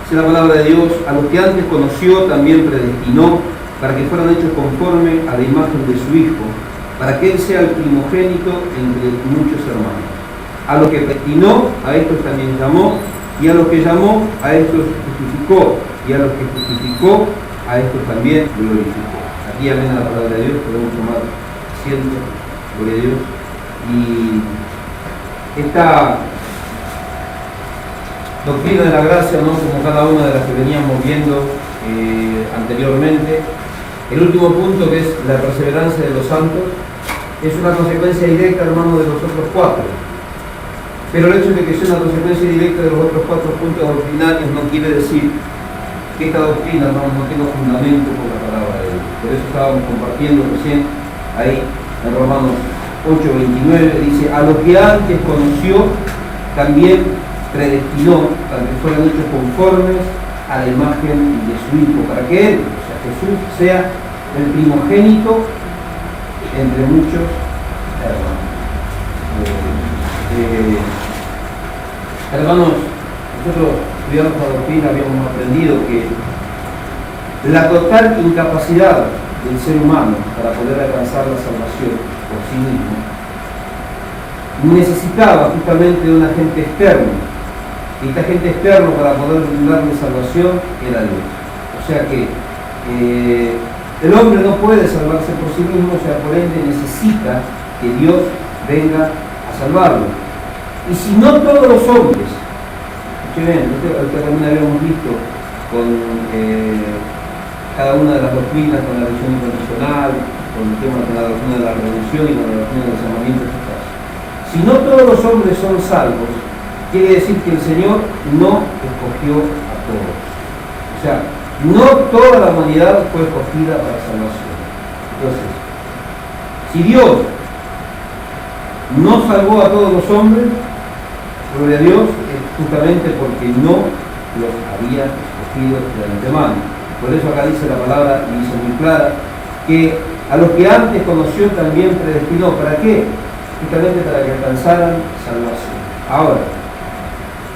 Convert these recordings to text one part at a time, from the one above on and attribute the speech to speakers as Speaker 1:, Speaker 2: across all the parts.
Speaker 1: Dice la palabra de Dios: a los que antes conoció también predestinó para que fueran hechos conforme a la imagen de su Hijo, para que Él sea el primogénito entre muchos hermanos. A los que predestinó, a estos también llamó, y a los que llamó, a estos justificó, y a los que justificó, a estos también glorificó. Aquí, amén a la palabra de Dios, podemos tomar asiento, gloria a Dios. Y esta doctrina de la gracia, ¿no?, como cada una de las que veníamos viendo anteriormente, el último punto, que es la perseverancia de los santos, es una consecuencia directa, hermano, de los otros cuatro. Pero el hecho de que sea una consecuencia directa de los otros cuatro puntos doctrinarios no quiere decir que esta doctrina, hermano, no tenga fundamento por la palabra de Dios. Por eso estábamos compartiendo recién ahí en Romanos 8:29, dice: a los que antes conoció también predestinó para que fueran hechos conformes a la imagen de su Hijo, para que Él, o sea, Jesús, sea el primogénito entre muchos hermanos. Hermanos, nosotros estudiando esta doctrina habíamos aprendido que la total incapacidad del ser humano para poder alcanzar la salvación por sí mismo necesitaba justamente de un agente externo, y este agente externo para poder darle salvación era Dios. O sea que el hombre no puede salvarse por sí mismo, o sea, por ende necesita que Dios venga a salvarlo. Y si no todos los hombres, usted también habíamos visto con cada una de las doctrinas, con la religión incondicional, con el tema de la doctrina de la redención y con la doctrina del llamamiento eficaz. Si no todos los hombres son salvos, quiere decir que el Señor no escogió a todos. O sea, no toda la humanidad fue escogida para salvación. Entonces, si Dios no salvó a todos los hombres, gloria a Dios, es justamente porque no los había escogido de antemano. Por eso acá dice la palabra, y dice muy clara, que a los que antes conoció también predestinó. ¿Para qué? Justamente para que alcanzaran salvación. Ahora,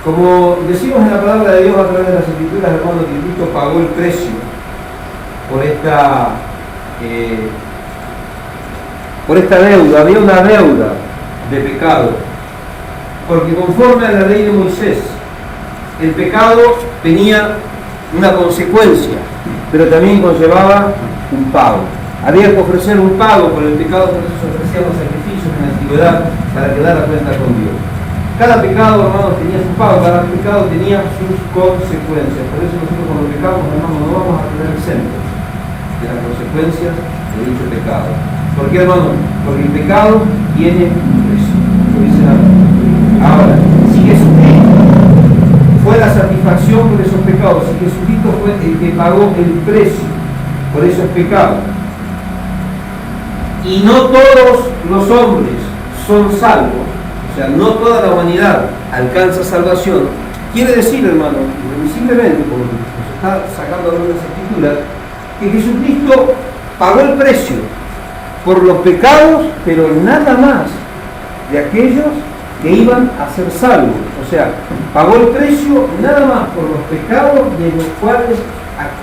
Speaker 1: como decimos en la palabra de Dios a través de las Escrituras, hermano, que Cristo pagó el precio por esta deuda. Había una deuda de pecado, porque conforme a la ley de Moisés, el pecado tenía una consecuencia, pero también conllevaba un pago. Había que ofrecer un pago por el pecado, por eso se ofrecían los sacrificios en la antigüedad para quedar a cuenta con Dios. Cada pecado, hermanos, tenía su pago, cada pecado tenía sus consecuencias. Por eso nosotros cuando pecamos, hermanos, no vamos a quedar exentos de las consecuencias de dicho pecado. ¿Por qué, hermanos? Porque el pecado tiene un precio. Ahora, si Jesucristo fue la satisfacción por esos pecados, si Jesucristo fue el que pagó el precio por esos pecados, y no todos los hombres son salvos, o sea, no toda la humanidad alcanza salvación, quiere decir, hermano, simplemente porque se está sacando algunas escrituras, que Jesucristo pagó el precio por los pecados, pero nada más de aquellos que iban a ser salvos. O sea, pagó el precio nada más por los pecados de los cuales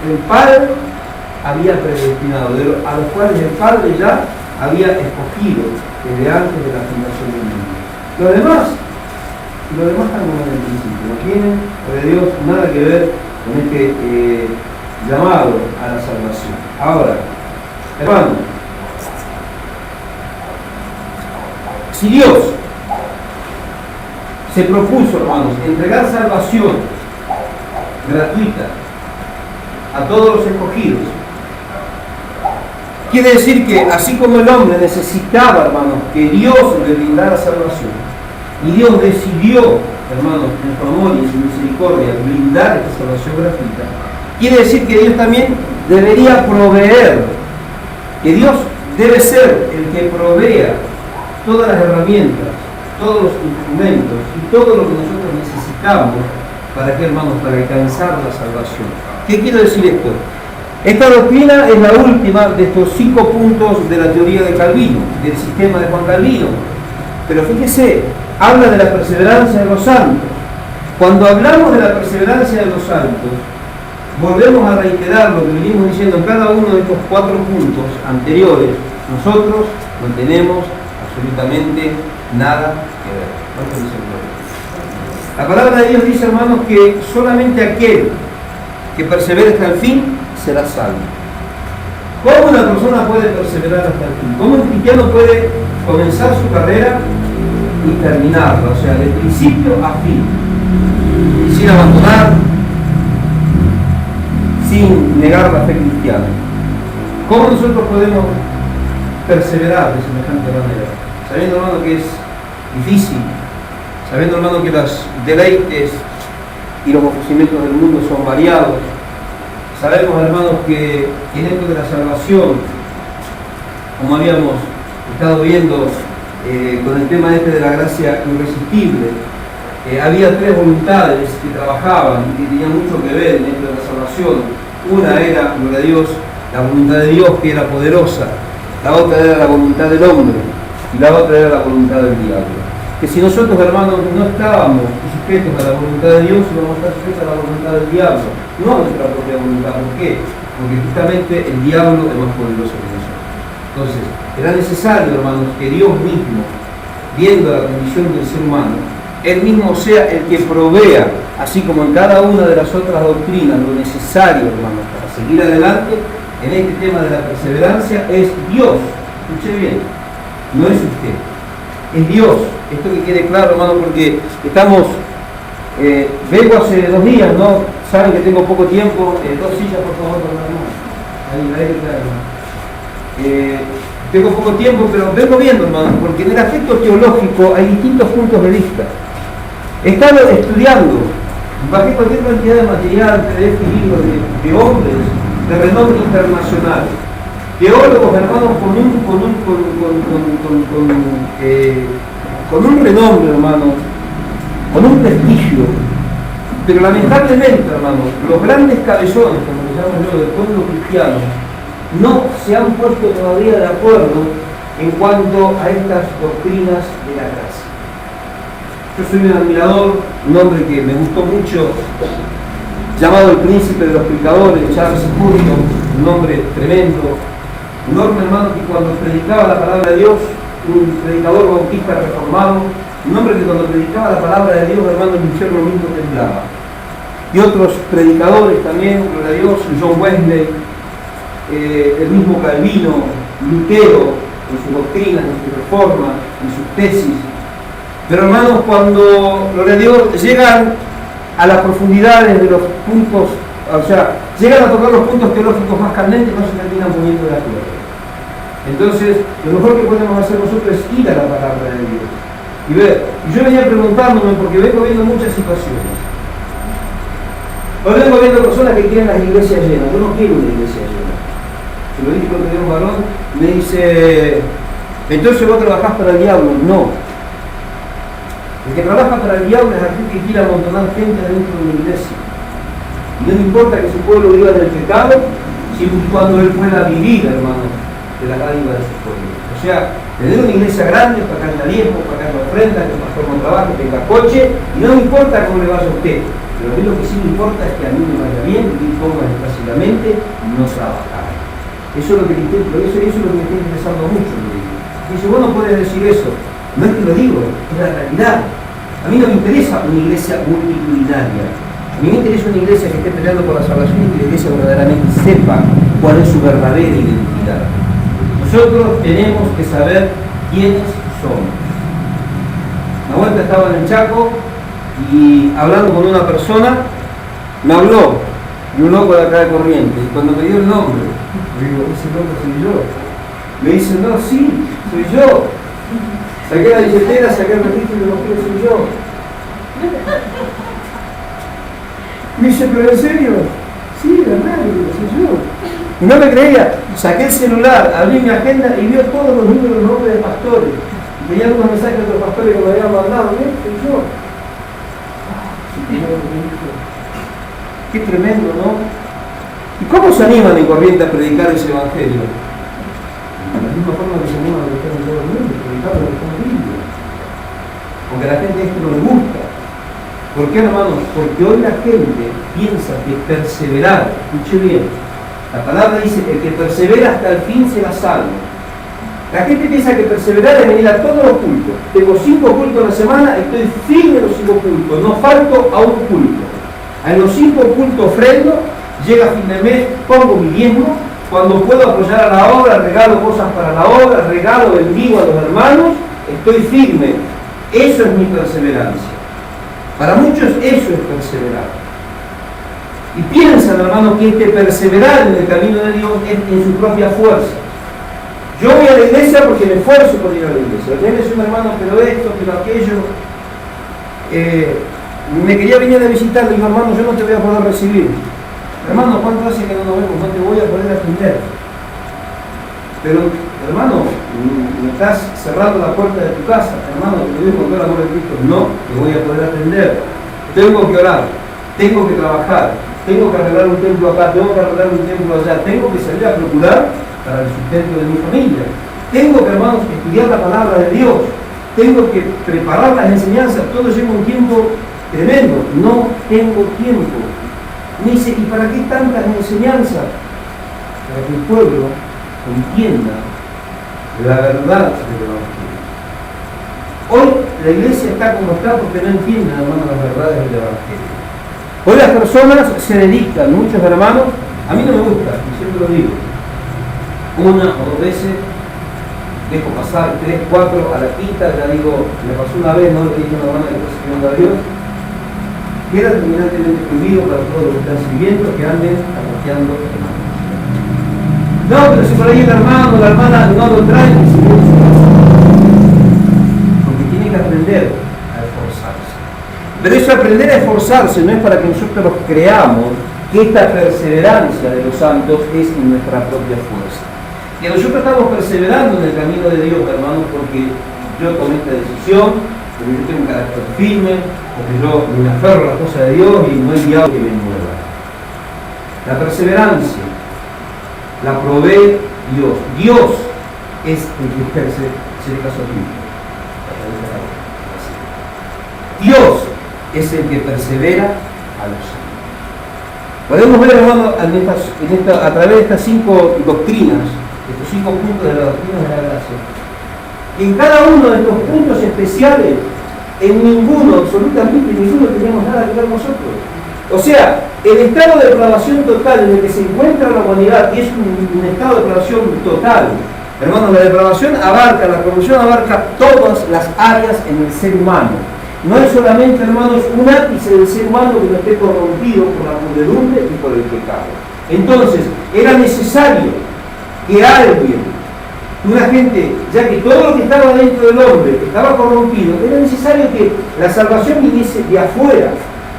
Speaker 1: el Padre había predestinado, a los cuales el Padre ya había escogido desde antes de la fundación del mundo. Lo demás están como en el principio, no tienen, por Dios, nada que ver con este llamado a la salvación. Ahora, hermano, si Dios se propuso, hermanos, entregar salvación gratuita a todos los escogidos, quiere decir que así como el hombre necesitaba, hermanos, que Dios le brindara salvación, y Dios decidió, hermanos, en su amor y en su misericordia, brindar esta salvación gratuita, quiere decir que Dios también debería proveer, que Dios debe ser el que provea todas las herramientas, todos los instrumentos y todo lo que nosotros necesitamos para que, hermanos, para alcanzar la salvación. ¿Qué quiero decir esto? Esta doctrina es la última de estos 5 puntos de la teoría de Calvino, del sistema de Juan Calvino. Pero fíjese, habla de la perseverancia de los santos, Cuando hablamos de la perseverancia de los santos, volvemos a reiterar lo que venimos diciendo en cada uno de estos 4 puntos anteriores. Nosotros no tenemos absolutamente nada que ver. La palabra de Dios dice, hermanos, que solamente aquel que persevere hasta el fin será salvo. ¿Cómo una persona puede perseverar hasta el fin? ¿Cómo un cristiano puede comenzar su carrera y terminarla? O sea, de principio a fin, sin abandonar, sin negar la fe cristiana. ¿Cómo nosotros podemos perseverar de semejante manera? Sabiendo, hermano, que es difícil, sabiendo, hermano, que los deleites y los ofrecimientos del mundo son variados. Sabemos, hermanos, que en esto de la salvación, como habíamos estado viendo con el tema este de la gracia irresistible, había 3 voluntades que trabajaban y que tenían mucho que ver en esto de la salvación. Una era, gloria a Dios, la voluntad de Dios, que era poderosa. La otra era la voluntad del hombre y la otra era la voluntad del diablo. Que si nosotros, hermanos, no estábamos sujetos a la voluntad de Dios, íbamos a estar sujetos a la voluntad del diablo, no a nuestra propia voluntad. ¿Por qué? Porque justamente el diablo es más poderoso que nosotros. Entonces, era necesario, hermanos, que Dios mismo, viendo la condición del ser humano, Él mismo sea el que provea, así como en cada una de las otras doctrinas, lo necesario, hermanos, para seguir adelante. En este tema de la perseverancia es Dios. Escuche bien, no es usted, es Dios. Esto que quede claro, hermano, porque estamos, vengo hace 2 días, ¿no? Saben que tengo poco tiempo. 2 sillas, por favor, hermano. Tengo poco tiempo, pero vengo viendo, hermano, porque en el aspecto teológico hay distintos puntos de vista. He estado estudiando, bajé cualquier cantidad de material, PDF y libros de hombres de renombre internacional, teólogos, hermanos, con un renombre, hermano, con un prestigio, pero lamentablemente, hermanos, los grandes cabezones, como les llamo yo, del pueblo cristiano, no se han puesto todavía de acuerdo en cuanto a estas doctrinas de la gracia. Yo soy un admirador, un hombre que me gustó mucho, llamado el príncipe de los predicadores, Charles Spurgeon, un hombre tremendo, un hombre, hermano, que cuando predicaba la palabra de Dios, un predicador bautista reformado, un hombre que cuando predicaba la palabra de Dios, hermano, el infierno mismo temblaba. Y otros predicadores también, gloria a Dios, John Wesley, el mismo Calvino, Lutero, en sus doctrinas, en sus reformas, en sus tesis. Pero, hermanos, cuando, gloria a Dios, llegan a las profundidades de los puntos, o sea, llegan a tocar los puntos teológicos más candentes, no se terminan poniendo de acuerdo. Entonces, lo mejor que podemos hacer nosotros es ir a la palabra de Dios y ver. Y yo venía preguntándome, porque vengo viendo muchas situaciones. Hoy vengo viendo personas que quieren las iglesias llenas. Yo no quiero una iglesia llena. Se lo dije cuando tenía un varón, me dice, entonces vos trabajás para el diablo. No. El que trabaja para el diablo es aquel que quiere amontonar gente dentro de una iglesia. Y no me importa que su pueblo viva del pecado, siempre y cuando él pueda vivir, hermano, de la dádiva de su pueblo. O sea, tener una iglesia grande, pagar la diezmo, pagar la ofrenda, que el pastor no trabaje, tenga coche, y no me importa cómo le vaya a usted. Pero a mí lo que sí me importa es que a mí me vaya bien, vivir cómodo fácilmente y no trabajar. Eso es lo que me está interesando mucho. Dice, vos no puedes decir eso. No es que lo digo, es la realidad. A mí no me interesa una iglesia multitudinaria. A mí me interesa una iglesia que esté peleando por la salvación y que la iglesia verdaderamente sepa cuál es su verdadera identidad. Nosotros tenemos que saber quiénes somos. Una vuelta estaba en el Chaco y hablando con una persona, me habló de un loco de acá de Corrientes, y cuando me dio el nombre, digo, ese loco soy yo. Me dice, no, sí, soy yo. Saqué la billetera, saqué el registro y me mostré, soy yo. Me dice, pero en serio, sí, verdad, soy yo. Y no me creía, saqué el celular, abrí mi agenda y vio todos los números de nombres de pastores. Y tenía algunos mensajes de otros pastores que me habían mandado, soy yo. Qué tremendo, ¿no? ¿Y cómo se animan en Corrientes a predicar ese evangelio? De la misma forma que se animan a predicar en todo el mundo, predicar lo que está en la Biblia. Porque a la gente esto no le gusta. ¿Por qué, hermanos? Porque hoy la gente piensa que perseverar, escuche bien, la palabra dice, el que persevera hasta el fin será salvo. La gente piensa que perseverar es venir a todos los cultos. Tengo 5 cultos a la semana, estoy firme en los 5 cultos, no falto a un culto. En los 5 cultos ofrendo, llega fin de mes, pongo mi diezmo, cuando puedo apoyar a la obra, regalo cosas para la obra, regalo, bendigo a los hermanos, estoy firme. Eso es mi perseverancia. Para muchos eso es perseverar. Y piensan, hermanos, que este perseverar en el camino de Dios es en su propia fuerza. Yo voy a la iglesia porque me esfuerzo por ir a la iglesia. Tienes un hermano, pero esto, pero aquello. Me quería venir a visitar, le digo, hermano, yo no te voy a poder recibir. Hermano, ¿cuánto hace que no nos vemos? No te voy a poder atender. Pero, hermano, me estás cerrando la puerta de tu casa. Hermano, te lo digo con todo el amor de Cristo. No te voy a poder atender. Tengo que orar, tengo que trabajar, tengo que arreglar un templo acá, tengo que arreglar un templo allá, tengo que salir a procurar para el sustento de mi familia. Tengo que, hermanos, estudiar la palabra de Dios. Tengo que preparar las enseñanzas. Todo lleva un tiempo tremendo. No tengo tiempo. Me dice, ¿y para qué tantas enseñanzas? Para que el pueblo entienda la verdad del Evangelio. Hoy la iglesia está como está porque no entienden, hermanos, las verdades del Evangelio. Hoy las personas se dedican, muchos hermanos, a mí no me gusta, y siempre lo digo, 1 o 2 veces, dejo pasar 3, 4, a la quinta, ya digo, me pasó una vez, no le dije a una hermana que está sirviendo a Dios, queda terminantemente prohibido para todos los que están sirviendo que anden apoyando hermanos. No, pero si por ahí el hermano o la hermana no lo traen, porque tiene que aprender a esforzarse. Pero eso aprender a esforzarse no es para que nosotros creamos que esta perseverancia de los santos es en nuestra propia fuerza. Que nosotros estamos perseverando en el camino de Dios, hermanos, porque yo tomé esta decisión, porque yo tengo un carácter firme, porque yo me aferro a las cosas de Dios y no hay diablo que me mueva. La perseverancia la provee Dios. Dios es el que se le casó a ti. Dios es el que persevera a los santos. Podemos ver, hermano, a través de estas 5 doctrinas, estos 5 puntos de la doctrina de la gracia, que en cada uno de estos puntos especiales, en ninguno, absolutamente ninguno, tenemos nada que ver nosotros. O sea, el estado de depravación total en el que se encuentra la humanidad, y es un estado de depravación total, hermanos, la depravación abarca, la corrupción abarca todas las áreas en el ser humano. No es solamente, hermanos, un ápice del ser humano que no esté corrompido por la podredumbre y por el pecado. Entonces, era necesario que alguien, una gente, ya que todo lo que estaba dentro del hombre estaba corrompido, era necesario que la salvación viniese de afuera,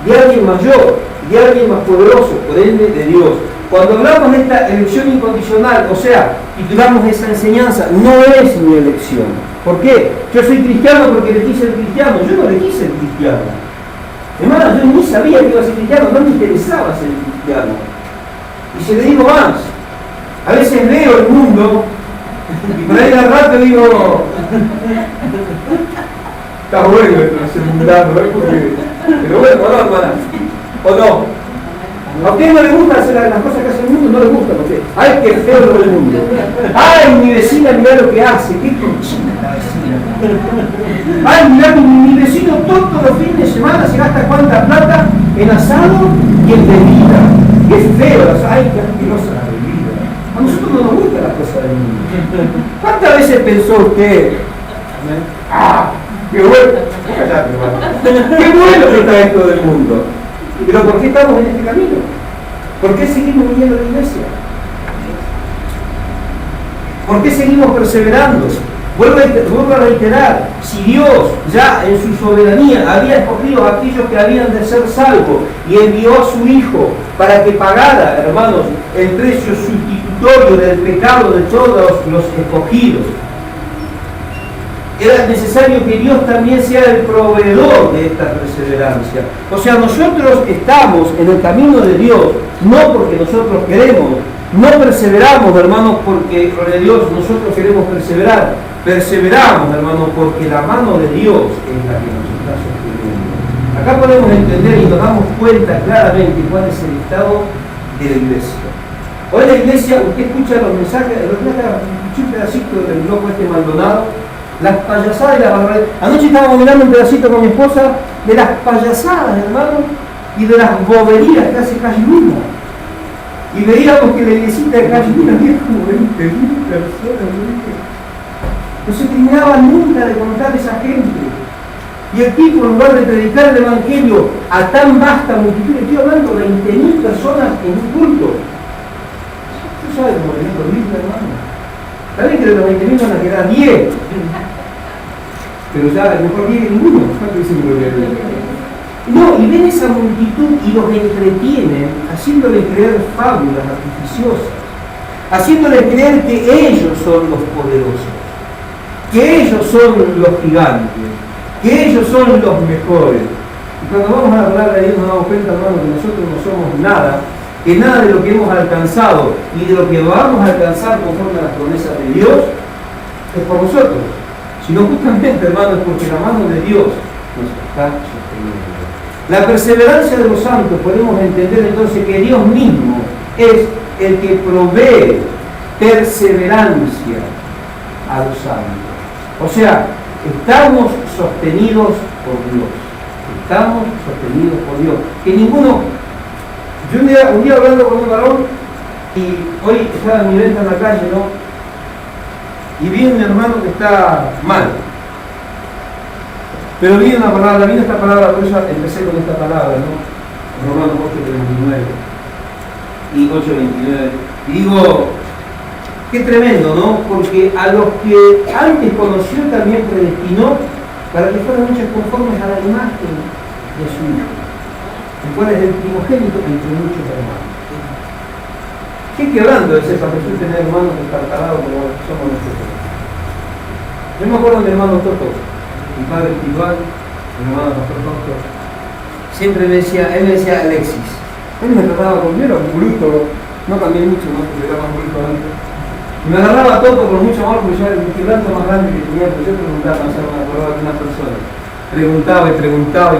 Speaker 1: de alguien mayor, de alguien más poderoso, por ende de Dios. Cuando hablamos de esta elección incondicional, o sea, titulamos esa enseñanza, no es mi elección. ¿Por qué? Yo soy cristiano porque elegí ser cristiano. Yo no elegí ser cristiano. Hermano, yo ni sabía que iba a ser cristiano, no me interesaba ser cristiano. Y se le digo más, a veces veo el mundo y por ahí al rato digo, está bueno ser mundano, ¿no? Pero bueno, no, hermana, o no. A usted no le gusta hacer las cosas que hace el mundo, no le gusta, porque ay, qué feo lo del mundo. Ay, mi vecina, mira lo que hace, qué cochina la vecina. Ay, mira, mi vecino todos los fines de semana se gasta cuánta plata en asado y en bebida. Qué feo, ay, qué asquerosa la bebida. A nosotros no nos gustan las cosas del mundo. ¿Cuántas veces pensó usted? Ah, qué bueno. Qué bueno que está esto del mundo. Pero ¿por qué estamos en este camino? ¿Por qué seguimos viniendo a la iglesia? ¿Por qué seguimos perseverando? Vuelvo a reiterar, si Dios ya en su soberanía había escogido a aquellos que habían de ser salvos y envió a su Hijo para que pagara, hermanos, el precio sustitutorio del pecado de todos los escogidos, era necesario que Dios también sea el proveedor de esta perseverancia. O sea, nosotros estamos en el camino de Dios, no porque nosotros queremos, no perseveramos, hermanos, porque de Dios nosotros queremos perseverar. Perseveramos, hermanos, porque la mano de Dios es la que nos está sosteniendo. Acá Acá podemos entender y nos damos cuenta claramente cuál es el estado de la iglesia. Hoy la iglesia, usted escucha los mensajes, escuché un pedacito del loco este Maldonado, las payasadas y las barbaridades. Anoche estábamos mirando un pedacito con mi esposa de las payasadas, hermano, y de las boberías que hace Calle Luna. Y veíamos que la iglesita de Calle Luna había como 20.000 personas. No se terminaba nunca de contar esa gente. Y el tipo, en lugar de predicar el evangelio a tan vasta multitud, estoy hablando de 20.000 personas en un culto. ¿Tú sabes cómo le digo Biblia, hermano? Está bien que de los 20.000 van a quedar 10. Pero ya, mejor 10 que ninguno. ¿Cuánto dicen gloria a Dios? No, y ven esa multitud y los entretienen, haciéndoles creer fábulas artificiosas, haciéndoles creer que ellos son los poderosos, que ellos son los gigantes, que ellos son los mejores. Y cuando vamos a hablar de Dios nos damos cuenta, hermano, que nosotros no somos nada, que nada de lo que hemos alcanzado y de lo que vamos a alcanzar conforme a las promesas de Dios es por nosotros, sino justamente, hermano, es porque la mano de Dios nos está sosteniendo. La perseverancia de los santos, podemos entender entonces que Dios mismo es el que provee perseverancia a los santos. O sea, estamos sostenidos por Dios. Estamos sostenidos por Dios. Que ninguno... Yo un día hablando con un varón, y hoy estaba en mi venta en la calle, ¿no? Y vi a un hermano que está mal. Pero vi esta palabra, por eso empecé con esta palabra, ¿no? Romanos 8:39 y 8:29. Y digo, qué tremendo, ¿no? Porque a los que antes conoció también predestinó para que fueran hechos conformes a la imagen de su Hijo, el cual es el primogénito entre muchos hermanos. Qué quebrando es esa Jesús tener hermanos destartalados como somos nosotros. Yo me acuerdo de mi hermano Toto, mi padre espiritual, mi hermano Pastor Toto. Siempre él me decía Alexis. Él me trataba con, yo era un bruto, no cambié mucho, ¿no? Porque era más bruto antes. Y me agarraba Toto con mucho amor, porque yo era el quebranto más grande que tenía, pero yo preguntaba, no sé, me acordaba de una persona. Preguntaba y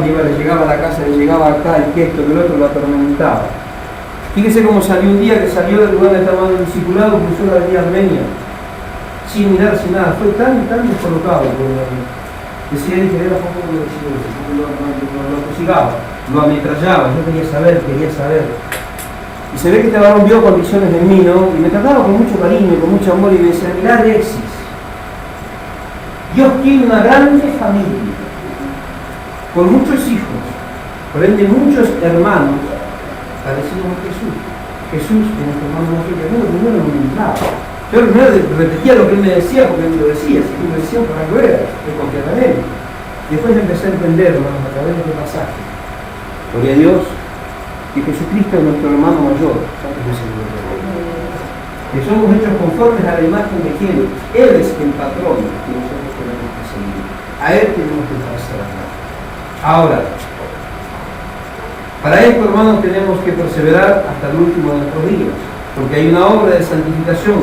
Speaker 1: le llegaba a la casa, le llegaba acá el gesto, que el otro lo atormentaba. Fíjese cómo salió un día que salió del lugar de estar mal discipulado, cruzó la avenida Armenia, sin mirarse nada, fue tan descolocado por el amigo. Decía él que era poco lo tosigaba, lo ametrallaba, yo quería saber. Y se ve que este varón vio condiciones en mí, ¿no? Y me trataba con mucho cariño, con mucho amor, y me decía, mirá Alexis, Dios tiene una grande familia, con muchos hijos, por ende muchos hermanos, parecidos a Jesús. Jesús, que nuestro hermano no fue primero no me entraba. Yo primero repetía lo que él me decía porque él me lo decía, si él me decía para que lo era, yo confiaba en él. Después empecé a entender, hermanos, a través de este pasaje, gloria a Dios, que Jesucristo es nuestro hermano mayor, que somos hechos conformes a la imagen de quien Él es el patrón que nosotros tenemos que seguir. A Él tenemos que perseverar. Ahora, para esto, hermanos, tenemos que perseverar hasta el último de nuestros días, porque hay una obra de santificación.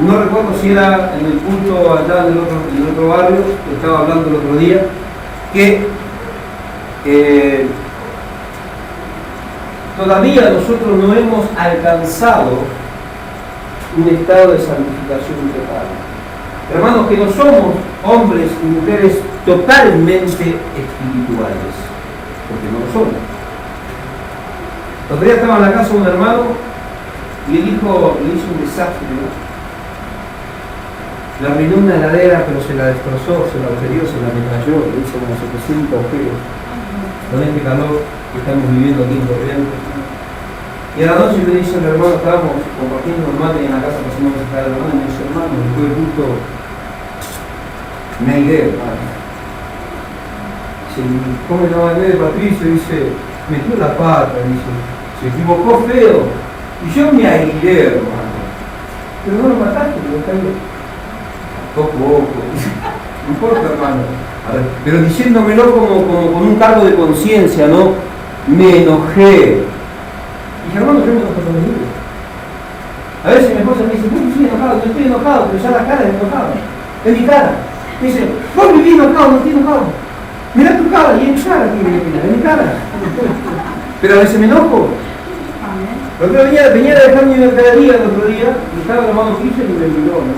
Speaker 1: No recuerdo si era en el culto allá en el otro barrio, que estaba hablando el otro día, que todavía nosotros no hemos alcanzado un estado de santificación total. Hermanos, que no somos hombres y mujeres totalmente espirituales, porque no lo somos. El otro día estaba en la casa de un hermano y el hijo le hizo un desastre, ¿no? Le arruinó una heladera, pero se la destrozó, se la agujereó, se la ametralló, le hizo como 700 agujeros con este calor que estamos viviendo aquí en Corrientes. Y a la noche me dice el hermano, estábamos compartiendo el mate y en la casa pasamos a estar el hermano, y me dice, hermano, después del culto me airé, hermano. Dice, ¿cómo se llama el Patricio? Dice, metió la pata, dice, se equivocó feo. Y yo me airé, hermano. Pero no lo mataste, pero está bien. Poco. No importa, hermano. A ver, pero diciéndomelo como con un cargo de conciencia, ¿no? Me enojé. Y dije, hermano, yo me enojo con el libro. A veces mi esposa me dice, no estoy enojado, pero ya la cara es enojado. Es mi cara. Me dice, vos vivís enojado, no estoy enojado. Mira tu cara, y en mi cara tiene que mirar, en mi cara. Pero a veces me enojo. Porque venía a dejar mi mercadería el otro día, y estaba el hermano Fischer y me miró, ¿no?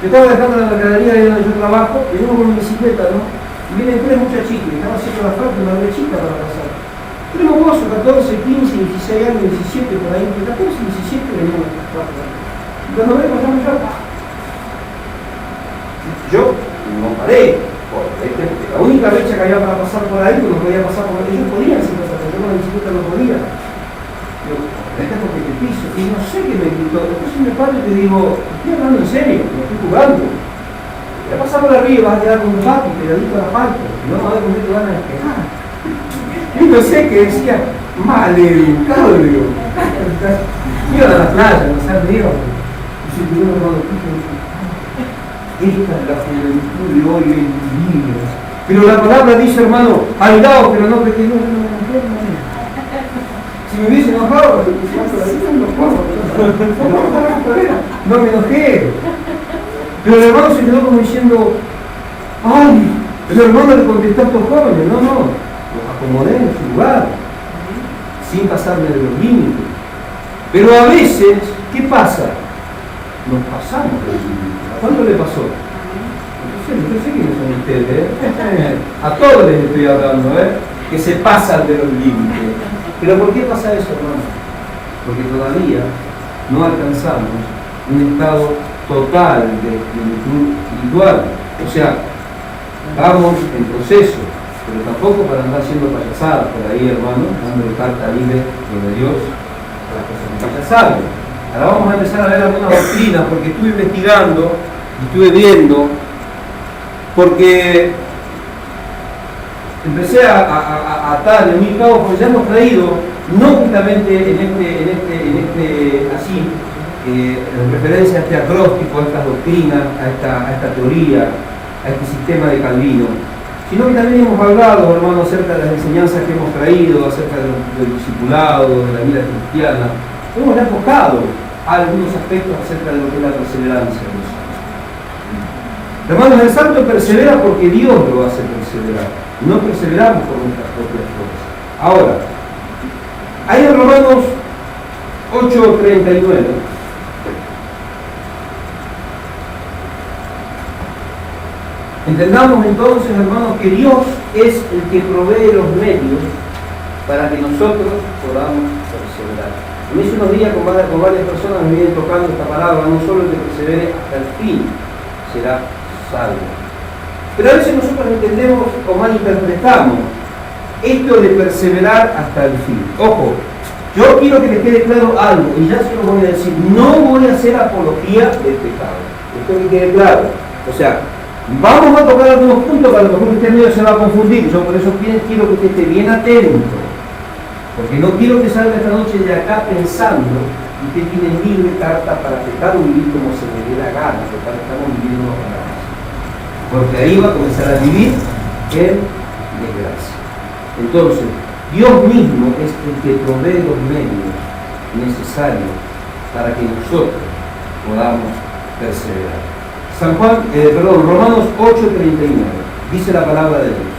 Speaker 1: Yo estaba dejando la mercadería ahí donde yo trabajo, y vengo con mi bicicleta, ¿no? Y vienen tres muchachitos, y estaba haciendo la falta, una brechita para pasar. Tres mocosos, 14, 15, 16 años, 17, por ahí, entre 14 y 17 venían a trabajar. Y cuando me pasamos yo no paré, porque la única brecha que había para pasar por ahí, no podía pasar por ahí, ellos podían sin pasar, yo con la bicicleta no podía. Yo, déjate porque te piso, y no sé qué me gritó. Después me paro y te digo, estoy hablando en serio, no estoy jugando. Ya pasar por arriba, vas a quedar con un papi, pegadito a la parte, y vamos a ver con qué te van a despejar. Y no sé qué decía, maleducado, digo. Iba a la playa, no sabes, digo. Y si tuviera un hermano pico, esta es la juventud de hoy en día. Pero la palabra dice, hermano, airado, pero no pequeño, si me hubiese enojado, no me enojé. Pero el hermano se quedó como diciendo, ay, el hermano le contestó a estos jóvenes, no, los acomodé en su lugar, sin pasarme de los límites. Pero a veces, ¿qué pasa? Nos pasamos de los límites. ¿A cuánto le pasó? Yo sé quiénes son ustedes, a todos les estoy hablando, que se pasan de los límites. Pero ¿por qué pasa eso, hermano? Porque todavía no alcanzamos un estado total de plenitud espiritual. O sea, vamos en proceso, pero tampoco para andar siendo payasadas por ahí, hermano, dando carta libre de Dios a las cosas payasadas. Ahora vamos a empezar a ver algunas doctrinas, porque estuve investigando, estuve viendo, porque empecé a atar en mi cabo, porque ya hemos traído, no justamente en referencia a este acróstico, a estas doctrinas, a esta teoría, a este sistema de Calvino, sino que también hemos hablado, hermano, acerca de las enseñanzas que hemos traído, acerca del discipulado, de la vida cristiana. Hemos enfocado a algunos aspectos acerca de lo que es la perseverancia. Hermanos, el santo persevera porque Dios lo hace perseverar. No perseveramos por nuestras propias fuerzas. Ahora, hay en Romanos 8:39. Entendamos entonces, hermanos, que Dios es el que provee los medios para que nosotros podamos perseverar. A mí hace unos días con varias personas me vienen tocando esta palabra, no solo el que persevere hasta el fin será salvo. Pero a veces nosotros entendemos o malinterpretamos esto de perseverar hasta el fin. Ojo, yo quiero que les quede claro algo, y ya se lo voy a decir, no voy a hacer apología del pecado. Esto que quede claro. O sea, vamos a tocar algunos puntos para que a lo mejor usted medio se va a confundir. Yo por eso quiero que usted esté bien atento, porque no quiero que salga esta noche de acá pensando que usted tiene libre carta para pecar o vivir como se le dé la gana, porque estamos viviendo los ganas. Porque ahí va a comenzar a vivir en desgracia. Entonces, Dios mismo es el que provee los medios necesarios para que nosotros podamos perseverar. Romanos 8:39, dice la palabra de Dios.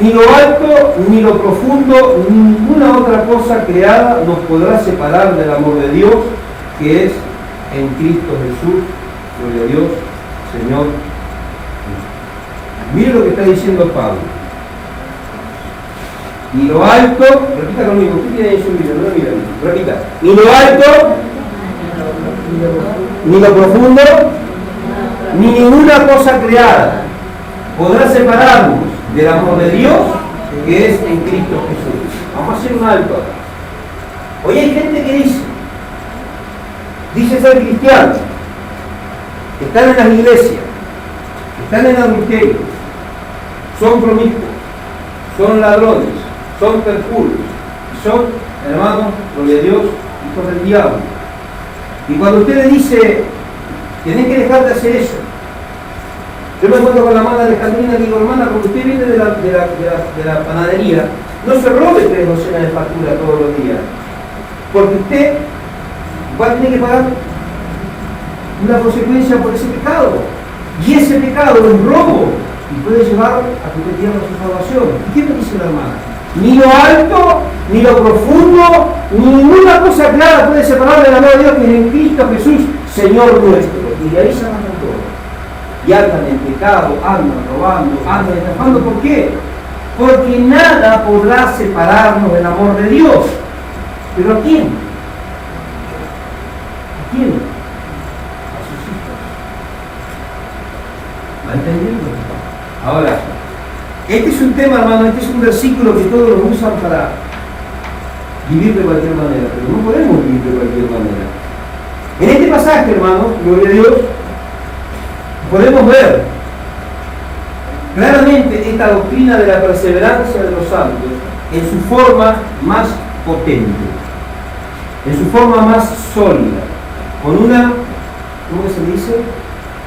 Speaker 1: Ni lo alto, ni lo profundo, ni ninguna otra cosa creada nos podrá separar del amor de Dios, que es en Cristo Jesús. Gloria a Dios, Señor. Mire lo que está diciendo Pablo. Ni lo alto, repita conmigo, ¿qué tiene en su vida? No lo miren, repita. Ni lo alto, ni lo profundo, ni ninguna cosa creada podrá separarnos del amor de Dios que es en Cristo Jesús. Vamos a hacer un alto acá. Hoy hay gente que dice ser cristiano, que están en las iglesias, que están en adulterio, son promiscuos, son ladrones, son perjuros, son, hermanos, gloria a Dios, hijos del diablo. Y cuando usted le dice, tenés que dejar de hacer eso, yo me encuentro con la hermana Alejandrina y digo, hermana, cuando usted viene de la panadería, no se robe 3 docenas de facturas todos los días, porque usted va a tener que pagar una consecuencia por ese pecado, y ese pecado es robo. y puede llevar a que usted pierda su salvación. ¿Y qué me dice la hermana? Ni lo alto, ni lo profundo, ni ninguna cosa clara puede separar del amor de Dios que es en Cristo Jesús, Señor nuestro. Y de ahí se arrancan todo. Y andan en pecado, andan robando, andan estafando. ¿Por qué? Porque nada podrá separarnos del amor de Dios. ¿Pero a quién? ¿A quién? A sus hijos. ¿Va entendiendo? Ahora, este es un tema, hermano, este es un versículo que todos lo usan para vivir de cualquier manera, pero no podemos vivir de cualquier manera. En este pasaje, hermano, gloria a Dios, podemos ver claramente esta doctrina de la perseverancia de los santos en su forma más potente, en su forma más sólida, con una, ¿cómo se dice?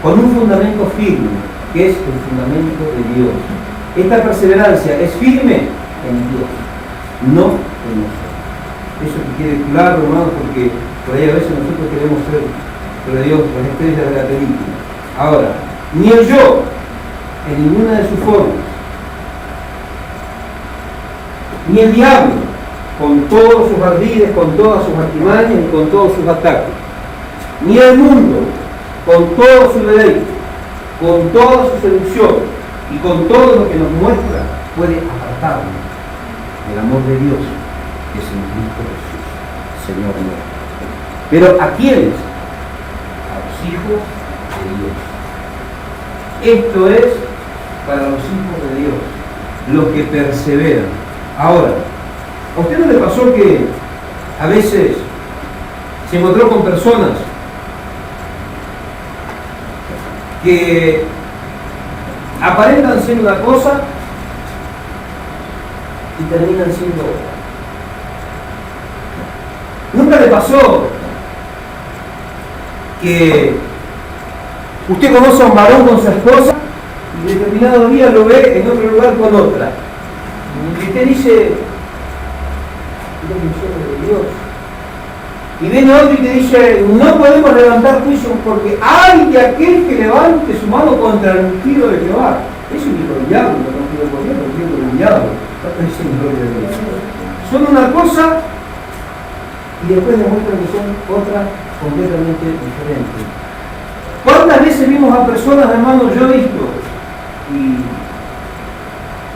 Speaker 1: Con un fundamento firme, que es el fundamento de Dios. Esta perseverancia es firme en Dios, no en nosotros. Eso que quede claro, hermano, porque por ahí a veces nosotros queremos ser, pero Dios, las estrellas de la película. Ahora, ni el yo, en ninguna de sus formas, ni el diablo, con todos sus ardides, con todas sus artimañas y con todos sus ataques, ni el mundo, con todo su deleite, con toda su seducción y con todo lo que nos muestra, puede apartarnos del amor de Dios, que es en Cristo Jesús, Señor nuestro. Pero ¿a quiénes? A los hijos de Dios. Esto es para los hijos de Dios, los que perseveran. Ahora, ¿a usted no le pasó que a veces se encontró con personas que aparentan ser una cosa y terminan siendo otra? ¿Nunca le pasó que usted conoce a un varón con su esposa y determinado día lo ve en otro lugar con otra? Y usted dice, yo soy de Dios. Y viene otro y te dice, no podemos levantar juicio porque hay de aquel que levante su mano contra el ungido de Jehová. Es un hijo del diablo, no es ungido por Dios, es un hijo del diablo. Son una cosa y después demuestran que son otra completamente diferente. ¿Cuántas veces vimos a personas, hermanos, yo he visto, y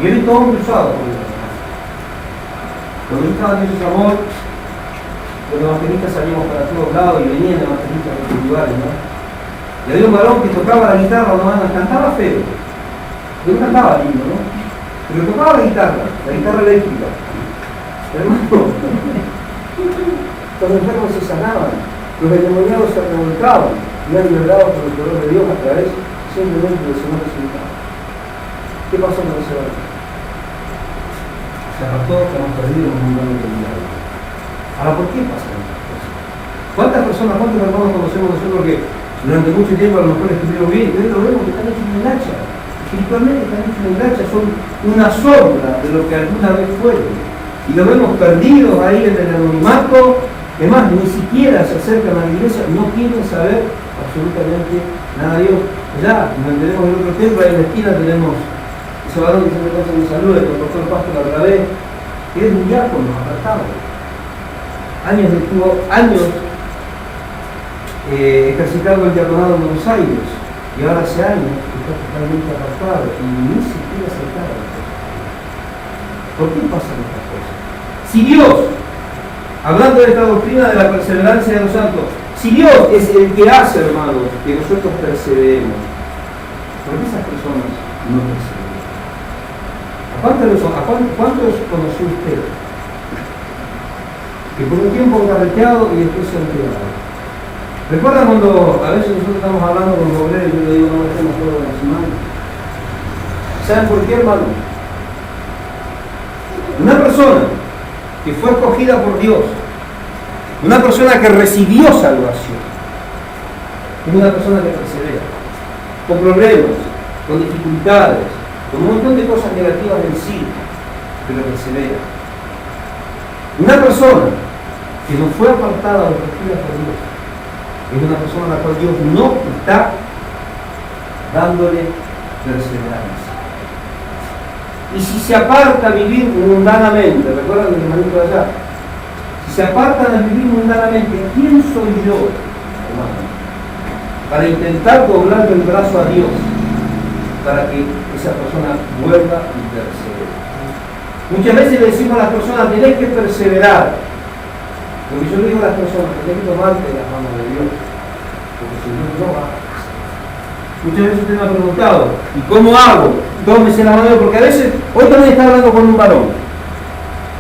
Speaker 1: he visto hombres usados por Dios? Cuando yo estaba en ese amor, los evangelistas salíamos para todos lados y venían evangelistas de los lugares, ¿no? Y había un varón que tocaba la guitarra, no cantaba feo, pero cantaba lindo, ¿no? Pero tocaba la guitarra eléctrica. Hermano, los enfermos se sanaban, los endemoniados se revolcaban y eran liberados por el poder de Dios a través simplemente del Señor Jesucristo. ¿Qué pasó con ese varón? Se arrastró que hemos perdido un mundo de diablo. Ahora, ¿por qué pasan estas cosas? ¿Cuántas personas, cuántos hermanos conocemos nosotros que durante mucho tiempo a lo mejor estuvieron bien y hoy lo vemos que están hechos en hacha? Espiritualmente están hechos en hacha, son una sombra de lo que alguna vez fueron. Y los vemos perdidos ahí en el anonimato. Además, ni siquiera se acercan a la iglesia, no quieren saber absolutamente nada de Dios. Ya, donde tenemos el otro templo, ahí en la esquina tenemos ese varón que siempre pasa mi saludo, que tocó el pastor otra vez, que es un diácono apartado. Estuvo años ejercitando el diaconado en Buenos Aires, y ahora hace años está totalmente apartado y ni siquiera se acaba. ¿Por qué pasan estas cosas? Si Dios, hablando de esta doctrina de la perseverancia de los santos, si Dios es el que hace, hermanos, que nosotros perseveremos, ¿por qué esas personas no perseveren? ¿A cuántos conoció usted que por un tiempo han carreteado y después se han quedado? ¿Recuerdan cuando a veces nosotros estamos hablando con los obreros y yo le digo, no dejemos todo en las manos? ¿Saben por qué, hermano? Una persona que fue escogida por Dios, una persona que recibió salvación, es una persona que persevera, con problemas, con dificultades, con un montón de cosas negativas en sí, pero persevera. Una persona que no fue apartada o escogida por Dios, es una persona a la cual Dios no está dándole perseverancia. Y si se aparta a vivir mundanamente, ¿recuerdan el hermanito de allá? Si se apartan a vivir mundanamente, ¿quién soy yo, hermano? Para intentar doblarle el brazo a Dios, para que esa persona vuelva y persevere. Muchas veces le decimos a las personas, tenés que perseverar. Lo que yo le digo a las personas, tenés que tomarte las manos de Dios, porque si no, no va a pasar. Muchas veces usted me ha preguntado, ¿y cómo hago? Tómese la mano, porque a veces, hoy también está hablando con un varón.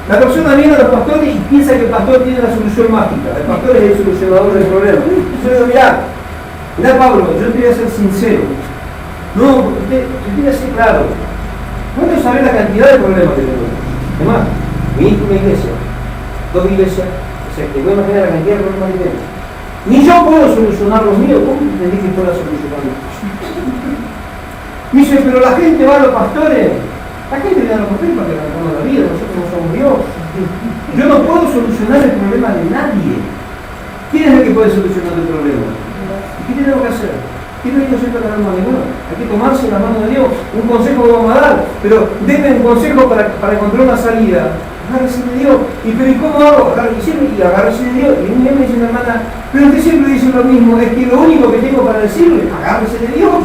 Speaker 1: La persona viene a los pastores y piensa que el pastor tiene la solución mágica. El pastor es el solucionador del problema. Yo le digo, mirá Pablo, yo te voy a ser sincero. No, usted tiene que ser claro. No quiero saber la cantidad de problemas que tengo. Además, viniste a una iglesia, 2 iglesias, o sea, te voy a imaginar la cantidad de problemas que tengo. Ni yo puedo solucionar los míos, ¿cómo entendí que pueda solucionar los míos? Me dice, pero la gente va a los pastores. La gente viene a los pastores para que ganemos la vida, nosotros no somos Dios. Yo no puedo solucionar el problema de nadie. ¿Quién es el que puede solucionar el problema? ¿Qué tenemos que hacer? ¿Qué no hay que hacer para ganar ninguno? Hay que tomarse la mano de Dios. Un consejo que vamos a dar, pero denme un consejo para encontrar una salida. Agárrese de Dios. ¿Y cómo hago? Agárrese de Dios. Y un día me dice una hermana, pero usted siempre dice lo mismo, es que lo único que tengo para decirle, agárrese de Dios.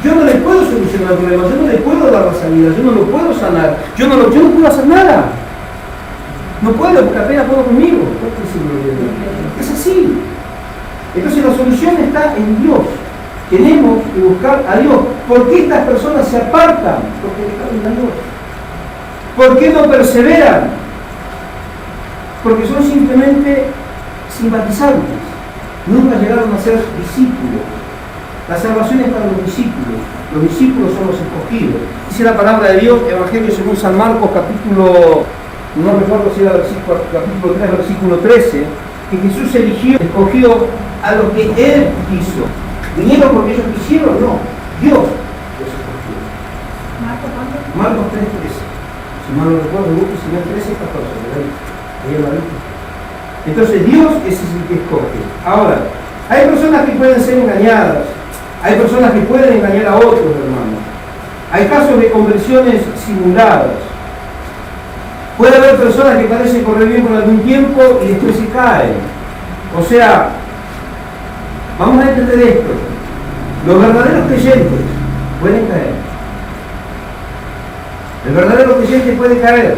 Speaker 1: Yo no le puedo solucionar el problema, yo no le puedo dar la salida, yo no lo puedo sanar, yo no puedo hacer nada. No puedo, porque apenas puedo conmigo. Es así. Entonces la solución está en Dios. Tenemos que buscar a Dios. ¿Por qué estas personas se apartan? Porque dejaron a Dios. ¿Por qué no perseveran? Porque son simplemente simpatizantes. Nunca llegaron a ser discípulos. La salvación es para los discípulos. Los discípulos son los escogidos. Dice la palabra de Dios, Evangelio según San Marcos, capítulo, no recuerdo si era capítulo 3, versículo 13, que Jesús escogió a los que Él quiso. ¿Vinieron porque ellos quisieron? No. Dios los escogió. Marcos 3:13. Si mal no recuerdo, si no es 13, 14. Ahí la viste. Entonces Dios es el que escoge. Ahora, hay personas que pueden ser engañadas. Hay personas que pueden engañar a otros, hermanos. Hay casos de conversiones simuladas. Puede haber personas que parecen correr bien por algún tiempo y después se caen. O sea, vamos a entender esto. Los verdaderos creyentes pueden caer. El verdadero creyente puede caer,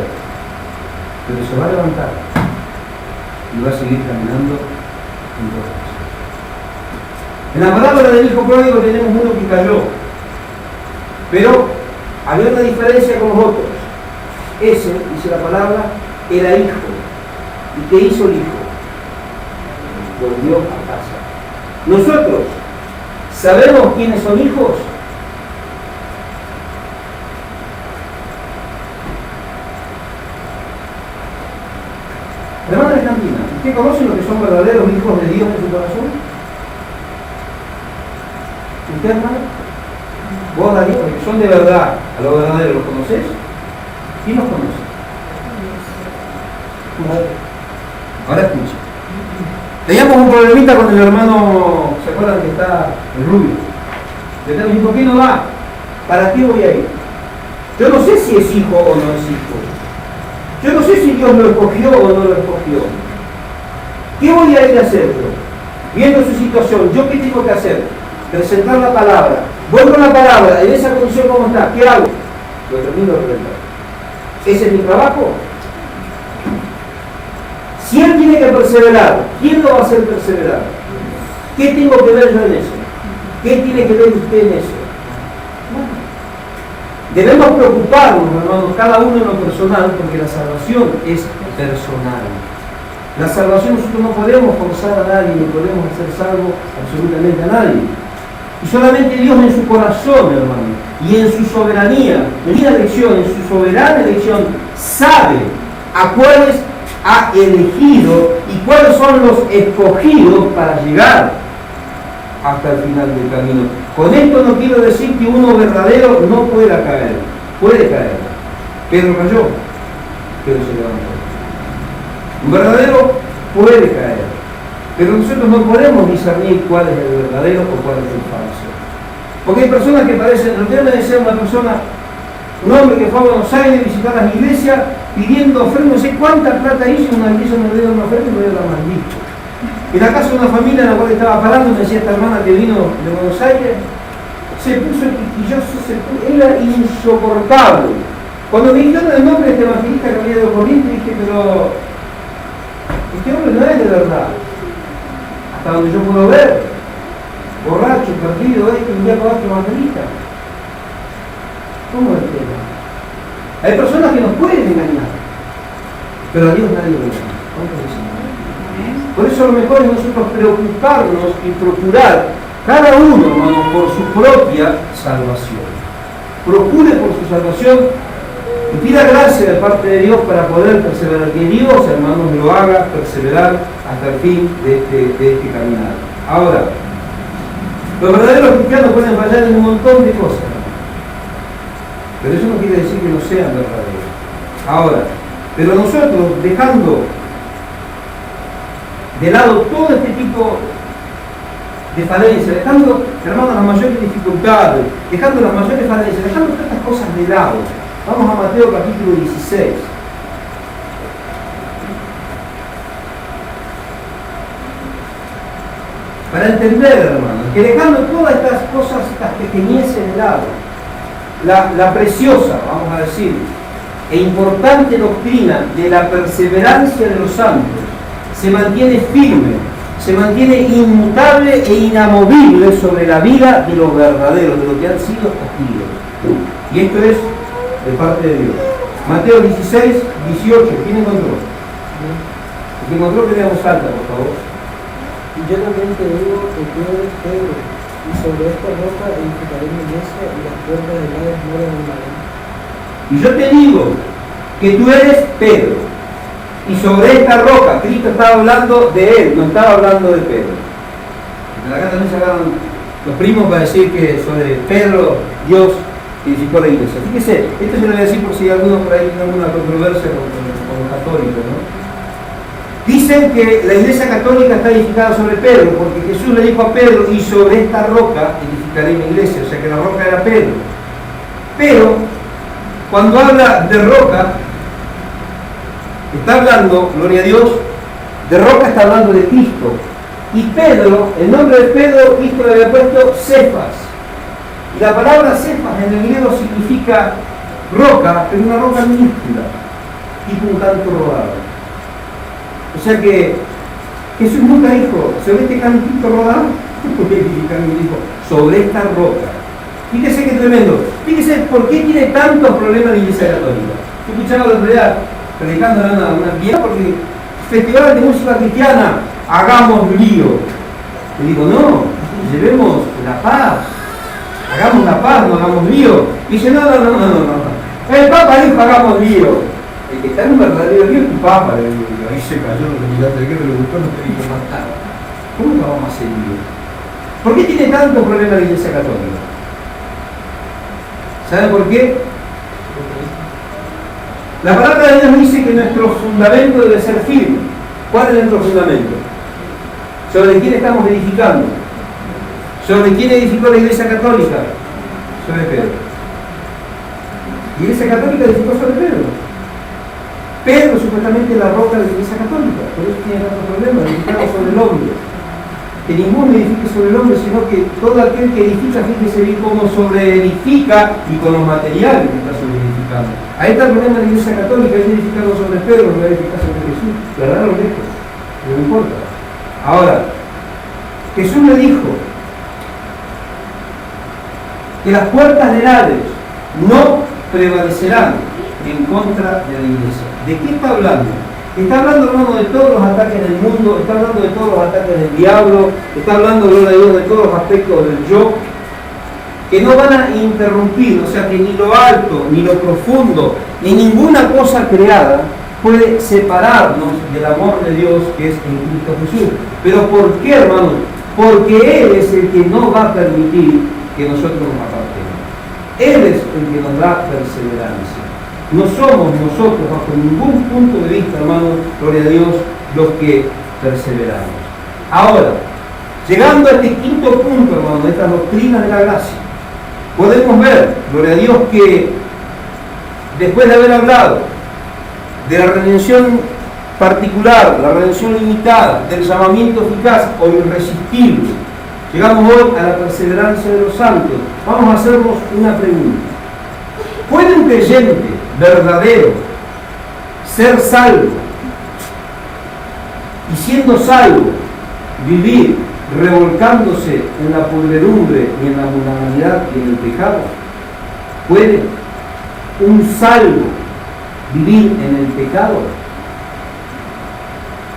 Speaker 1: pero se va a levantar y va a seguir caminando en todo. En la parábola del hijo pródigo tenemos uno que cayó, pero había una diferencia con los otros. Ese, dice la palabra, era hijo. ¿Y qué hizo el hijo? Volvió a casa. Nosotros sabemos quiénes son hijos. Hermana Argentina, ¿usted conoce los que son verdaderos hijos de Dios en su corazón? ¿Usted, hermano? ¿Vos, Darío? Los que son de verdad, a los verdaderos, ¿los conocés? ¿Quién los conoce? Ahora escucha. Teníamos un problemita con el hermano, ¿se acuerdan que está el rubio? Le dijimos, ¿por qué no va? ¿Para qué voy a ir? Yo no sé si es hijo o no es hijo. Yo no sé si Dios lo escogió o no lo escogió. ¿Qué voy a ir a hacer yo? Viendo su situación, ¿yo qué tengo que hacer? Presentar la palabra. Voy con la palabra, en esa condición ¿cómo está? ¿Qué hago? Lo termino de presentar. ¿Ese es mi trabajo? Si él tiene que perseverar, ¿quién lo va a hacer perseverar? ¿Qué tengo que ver yo en eso? ¿Qué tiene que ver usted en eso? Debemos preocuparnos, hermanos, cada uno en lo personal, porque la salvación es personal. La salvación nosotros no podemos forzar a nadie, ni podemos hacer salvo absolutamente a nadie. Y solamente Dios en su corazón, hermano, y en su soberanía, en la elección, en su soberana elección, sabe a cuáles ha elegido y cuáles son los escogidos para llegar hasta el final del camino. Con esto no quiero decir que uno verdadero no pueda caer. Puede caer. Pedro cayó, pero se levantó. Un verdadero puede caer, pero nosotros no podemos discernir cuál es el verdadero o cuál es el falso. Porque hay personas que parecen, usted me decía una persona, Un hombre que fue a Buenos Aires, visitó las iglesias, pidiendo ofrenda, no sé cuánta plata hizo, una iglesia me dio una ofrenda y me dio la maldita. En la casa de una familia en la cual estaba parando, me decía esta hermana que vino de Buenos Aires, se puso quisquilloso, era insoportable. Cuando me dijeron el nombre de este evangelista que había ido corriente, dije, pero este hombre no es de verdad. Hasta donde yo puedo ver, borracho, perdido, que un día con otro evangelista. ¿Cómo es el tema? Hay personas que nos pueden engañar, pero a Dios nadie lo engaña. Por eso lo mejor es nosotros preocuparnos y procurar cada uno, hermanos, por su propia salvación. Procure por su salvación y pida gracia de parte de Dios para poder perseverar. Que Dios, hermanos, lo haga perseverar hasta el fin de este caminar. Ahora, los verdaderos cristianos pueden fallar en un montón de cosas, pero eso no quiere decir que no sean verdaderos. Ahora, pero nosotros, dejando de lado todo este tipo de falencias, dejando, hermanos, las mayores dificultades, dejando las mayores falencias, dejando todas estas cosas de lado, vamos a Mateo capítulo 16. Para entender, hermanos, que dejando todas estas cosas, estas pequeñeces de lado, la preciosa, vamos a decir, e importante doctrina de la perseverancia de los santos se mantiene firme, se mantiene inmutable e inamovible sobre la vida de los verdaderos, de los que han sido testigos. Y esto es de parte de Dios. Mateo 16, 18, ¿quién encontró? El que encontró que leamos alta, por favor.
Speaker 2: Y yo también te digo que tú eres Pedro, y sobre esta roca edificaré mi iglesia, y las puertas del Hades no la derribarán.
Speaker 1: Y yo te digo que tú eres Pedro, y sobre esta roca, Cristo estaba hablando de él, no estaba hablando de Pedro. Acá también sacaron los primos para decir que sobre Pedro, Dios edificó la iglesia. Fíjese, esto se lo voy a decir por si alguno por ahí tiene alguna controversia con los católicos, ¿no? Dicen que la iglesia católica está edificada sobre Pedro, porque Jesús le dijo a Pedro, y sobre esta roca edificaré mi iglesia, o sea que la roca era Pedro. Pero, cuando habla de roca, está hablando, gloria a Dios, de roca está hablando de Cristo. Y Pedro, el nombre de Pedro, Cristo le había puesto Cefas. Y la palabra Cefas en el griego significa roca, pero una roca minúscula, tipo un canto rodado. O sea que Jesús nunca dijo, sobre este cantito rodado, dijo, sobre esta roca. Fíjese qué tremendo. Fíjese por qué tiene tantos problemas la Iglesia Católica. Yo escuchaba la realidad predicando una vieja porque festival de música cristiana, hagamos lío. Le digo, no, llevemos la paz. Hagamos la paz, no hagamos lío. Y dice, no. El Papa dijo, hagamos lío. El que está en un verdadero lío es tu Papa. Le digo, ahí se cayó, lo miraste, ¿qué le gustó? No te dijo más nada. ¿Cómo que vamos a hacer lío? ¿Por qué tiene tantos problemas la Iglesia Católica? ¿Saben por qué? La palabra de Dios dice que nuestro fundamento debe ser firme. ¿Cuál es nuestro fundamento? ¿Sobre quién estamos edificando? ¿Sobre quién edificó la Iglesia Católica? Sobre Pedro. La Iglesia Católica edificó sobre Pedro. Pedro supuestamente la roca de la Iglesia Católica, por eso tiene tantos problemas, edificado sobre el hombre. Que ninguno edifique sobre el hombre, sino que todo aquel que edifica, fíjese bien cómo sobreedifica y con los materiales que está sobreedificando. Ahí está el problema de la Iglesia Católica, es edificado sobre Pedro, no es edificado sobre Jesús, ¿verdad o lejos? No importa. Ahora, Jesús le dijo que las puertas del Hades no prevalecerán en contra de la iglesia. ¿De qué está hablando? Está hablando, hermano, de todos los ataques del mundo, está hablando de todos los ataques del diablo, está hablando, gloria a Dios, de todos los aspectos del yo, que no van a interrumpir, o sea que ni lo alto, ni lo profundo, ni ninguna cosa creada puede separarnos del amor de Dios que es en Cristo Jesús. ¿Pero por qué, hermano? Porque Él es el que no va a permitir que nosotros nos apartemos. Él es el que nos da perseverancia. No somos nosotros, bajo ningún punto de vista, hermano, gloria a Dios, los que perseveramos. Ahora, llegando a este quinto punto, hermano, de estas doctrinas de la gracia, podemos ver, gloria a Dios, que después de haber hablado de la redención particular, la redención limitada, del llamamiento eficaz o irresistible, llegamos hoy a la perseverancia de los santos. Vamos a hacernos una pregunta. ¿Puede un creyente verdadero ser salvo y siendo salvo vivir revolcándose en la podredumbre y en la mundanalidad y en el pecado? ¿Puede un salvo vivir en el pecado?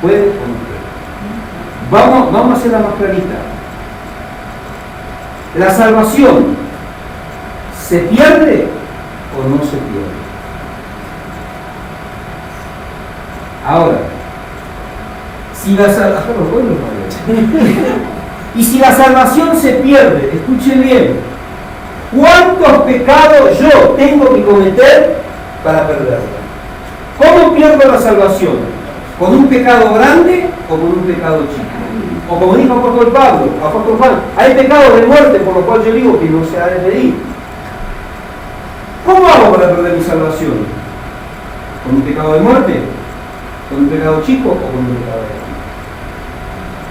Speaker 1: ¿Puede o no puede? Vamos a hacerla más clarita. ¿La salvación se pierde o no se pierde? Ahora, si la salvación y si la salvación se pierde, escuche bien, ¿cuántos pecados yo tengo que cometer para perderla? ¿Cómo pierdo la salvación? ¿Con un pecado grande o con un pecado chico? O como dijo apóstol Juan, hay pecados de muerte por lo cual yo digo que no se ha de pedir. ¿Cómo hago para perder mi salvación? ¿Con un pecado de muerte? ¿Con un pecado chico o con un pecado grande?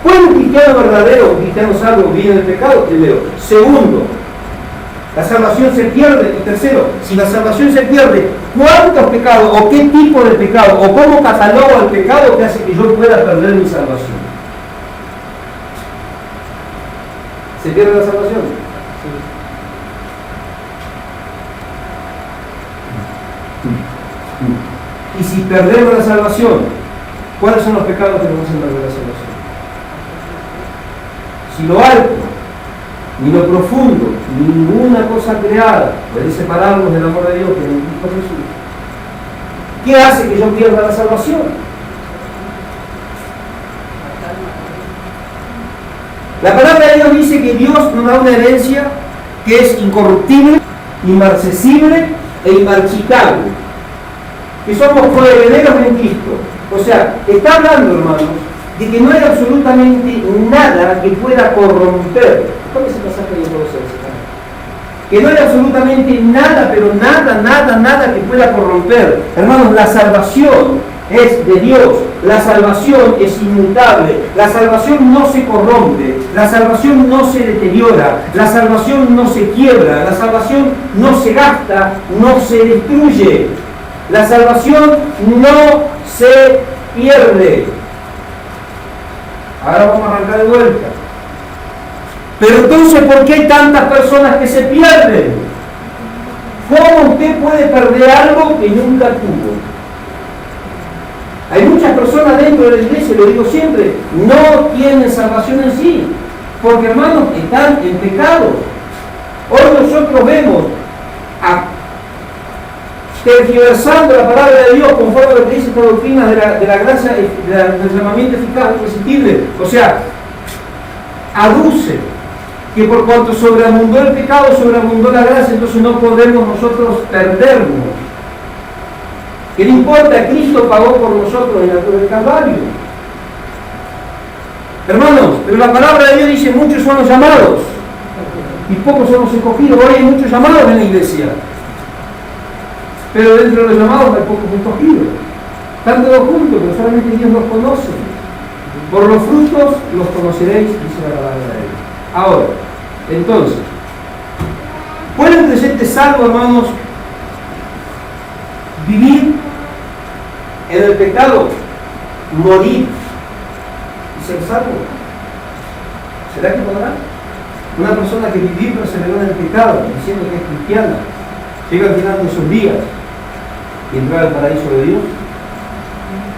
Speaker 1: ¿Puede un cristiano verdadero, un cristiano salvo, vivir en el pecado? Primero. Segundo, la salvación se pierde. Y tercero, si la salvación se pierde, ¿cuántos pecados o qué tipo de pecado o cómo catalogo el pecado que hace que yo pueda perder mi salvación? ¿Se pierde la salvación? Sí. Y si perdemos la salvación, ¿cuáles son los pecados que nos hacen perder la salvación? Si lo alto, ni lo profundo, ni ninguna cosa creada puede separarnos del amor de Dios que es en Cristo Jesús, ¿qué hace que yo pierda la salvación? La palabra de Dios dice que Dios nos da una herencia que es incorruptible, inmarcesible e inmarchitable, que somos coherederos en Cristo. O sea, está hablando, hermanos, de que no hay absolutamente nada que pueda corromper. ¿Cuál es el pasaje de Colosenses? Que no hay absolutamente nada, pero nada que pueda corromper. Hermanos, la salvación es de Dios, la salvación es inmutable, la salvación no se corrompe, la salvación no se deteriora, la salvación no se quiebra, la salvación no se gasta, no se destruye, la salvación no se pierde. Ahora vamos a arrancar de vuelta. Pero entonces, ¿por qué hay tantas personas que se pierden? ¿Cómo usted puede perder algo que nunca tuvo? Hay muchas personas dentro de la iglesia, lo digo siempre, no tienen salvación en sí, porque hermanos, están en pecado. Hoy nosotros vemos tergiversando la palabra de Dios conforme a lo que dice esta doctrina de la gracia, del llamamiento eficaz e irresistible. O sea, aduce que por cuanto sobreabundó el pecado, sobreabundó la gracia, entonces no podemos nosotros perdernos. Que no importa, Cristo pagó por nosotros en la cruz del Calvario. Hermanos, pero la palabra de Dios dice, muchos son los llamados y pocos son los escogidos. Hoy hay muchos llamados en la iglesia, pero dentro de los llamados hay pocos escogidos. Están todos juntos, pero solamente Dios los conoce. Por los frutos los conoceréis, dice la palabra de Dios. Ahora, entonces, ¿puede un creyente salvo, hermanos, vivir en el pecado, morir y ser salvo? ¿Será que podrá? Una persona que vivir perseveró en el pecado, diciendo que es cristiana, llega al final de sus días y entrar al paraíso de Dios.